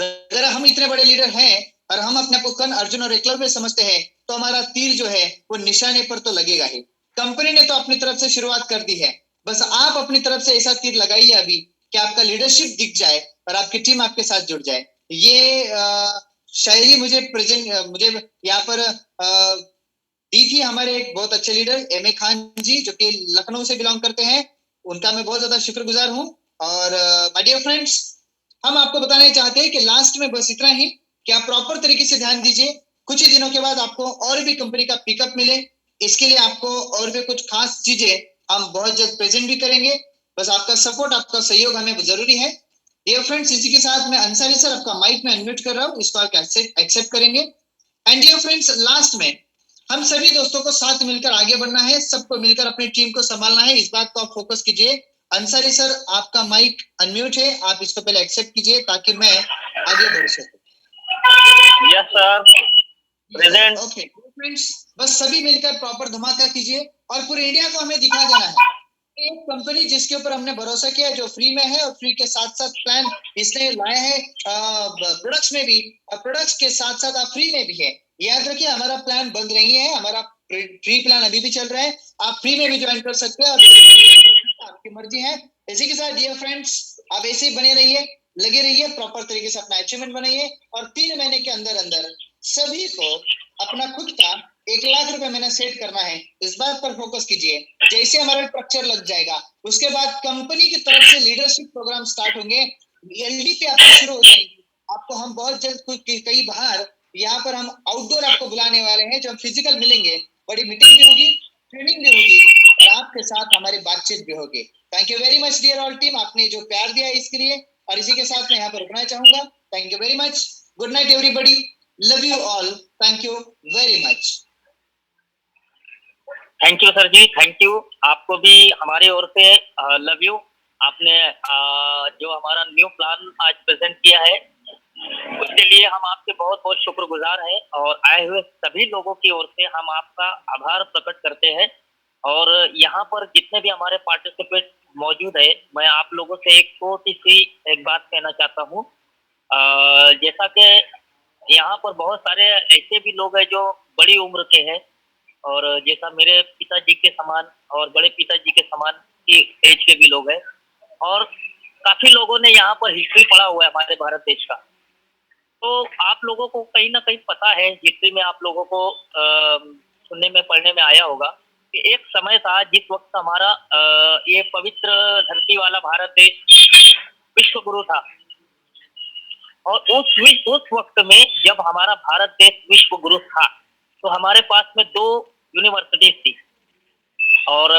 अगर हम इतने बड़े लीडर हैं और हम अपने आप को कर्ण अर्जुन और एकलव्य समझते हैं, तो हमारा तीर जो है वो निशाने पर तो लगेगा ही। कंपनी ने तो अपनी तरफ से शुरुआत कर दी है, बस आप अपनी तरफ से ऐसा तीर लगाइए अभी कि आपका लीडरशिप दिख जाए और आपकी टीम आपके साथ जुड़ जाए। ये शायरी मुझे यहाँ पर दी थी हमारे एक बहुत अच्छे लीडर एम ए खान जी, जो कि लखनऊ से बिलोंग करते हैं। उनका मैं बहुत ज्यादा शुक्रगुजार हूँ। और माय डियर फ्रेंड्स, हम आपको बताने चाहते हैं कि लास्ट में बस इतना ही कि आप प्रॉपर तरीके से ध्यान दीजिए। कुछ ही दिनों के बाद आपको और भी कंपनी का पिकअप मिले, इसके लिए आपको और भी कुछ खास चीजें हम बहुत जल्द प्रेजेंट भी करेंगे। बस आपका सपोर्ट, आपका सहयोग हमें जरूरी है। डियर फ्रेंड्स, इसी के साथ मैं अंसारी सर आपका माइक में अनम्यूट कर रहा हूँ, इसको आप एक्सेप्ट करेंगे। एंड डियर फ्रेंड्स, लास्ट में हम सभी दोस्तों को साथ मिलकर आगे बढ़ना है, सबको मिलकर अपनी टीम को संभालना है, इस बात को आप फोकस कीजिए। अंसारी सर, आपका माइक अनम्यूट है, आप इसको पहले एक्सेप्ट कीजिए ताकि मैं आगे बढ़ सकूं। Yes sir, present. Okay friends, बस सभी मिलकर प्रॉपर धमाका कीजिए और पूरे इंडिया को हमें दिखा देना है एक कंपनी जिसके ऊपर हमने भरोसा किया, जो फ्री में है और फ्री के साथ साथ प्लान इसने लाया है प्रोडक्ट्स में भी, और प्रोडक्ट्स के साथ साथ आप फ्री में भी है। याद रखिए, हमारा प्लान बंद नहीं है, हमारा फ्री प्लान अभी भी चल रहा है, आप फ्री में भी ज्वाइन कर सकते हैं और आपकी मर्जी है। इसी के साथ डियर फ्रेंड्स, आप ऐसे ही बने रहिए, लगे रहिए, प्रॉपर तरीके से अपना अचीवमेंट बनाइए और 3 महीने के अंदर अंदर सभी को अपना खुद का 1 लाख रुपए महीना सेट करना है, इस बात पर फोकस कीजिए। जैसे हमारा स्ट्रक्चर लग जाएगा, उसके बाद कंपनी की तरफ से लीडरशिप प्रोग्राम स्टार्ट होंगे, एलडी पे आपको शुरू हो जाएंगे। आपको हम बहुत जल्द कई बार यहाँ पर हम आउटडोर आपको बुलाने वाले हैं, जो हम फिजिकल मिलेंगे, बड़ी मीटिंग भी होगी, ट्रेनिंग भी होगी और आपके साथ हमारी बातचीत भी होगी। Thank you very much dear all team, आपने जो प्यार दिया है इसके लिए, और इसी के साथ मैं यहाँ पर रुकना चाहूंगा। Thank you very much, good night everybody, love you all, thank you very much. Thank you sir ji, thank you. आपको भी हमारे ओर से लव यू। आपने जो हमारा न्यू प्लान आज प्रेजेंट किया है, उसके लिए हम आपके बहुत बहुत शुक्रगुजार हैं और आए हुए सभी लोगों की ओर से हम आपका आभार प्रकट करते हैं। और यहाँ पर जितने भी हमारे पार्टिसिपेंट मौजूद है, मैं आप लोगों से एक छोटी सी एक बात कहना चाहता हूँ। जैसा कि यहाँ पर बहुत सारे ऐसे भी लोग हैं जो बड़ी उम्र के हैं, और जैसा मेरे पिताजी के समान और बड़े पिताजी के समान की एज के भी लोग हैं, और काफी लोगों ने यहाँ पर हिस्ट्री पढ़ा हुआ है हमारे भारत देश का। तो आप लोगों को कहीं ना कहीं पता है, हिस्ट्री में आप लोगों को सुनने में पढ़ने में आया होगा कि एक समय था जिस वक्त हमारा ये पवित्र धरती वाला भारत देश विश्व गुरु था। और उस वक्त में जब हमारा भारत देश विश्व गुरु था, तो हमारे पास में 2 यूनिवर्सिटीज थी। और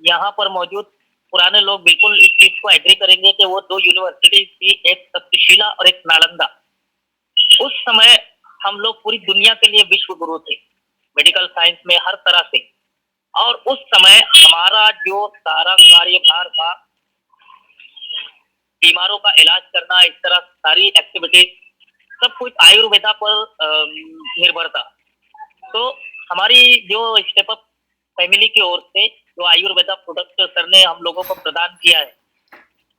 यहाँ पर मौजूद पुराने लोग बिल्कुल इस चीज को एग्री करेंगे कि वो 2 यूनिवर्सिटीज थी, एक तक्षशिला और एक नालंदा। उस समय हम लोग पूरी दुनिया के लिए विश्व गुरु थे, मेडिकल साइंस में हर तरह से। और उस समय हमारा जो सारा कार्यभार था, बीमारों का इलाज करना, इस तरह सारी एक्टिविटीज सब कुछ आयुर्वेदा पर निर्भर था। तो हमारी जो स्टेप अप फैमिली की ओर से जो आयुर्वेदा प्रोडक्ट सर ने हम लोगों को प्रदान किया है,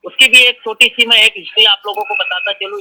उसकी भी एक छोटी सी मैं एक हिस्ट्री आप लोगों को बताता चलूं।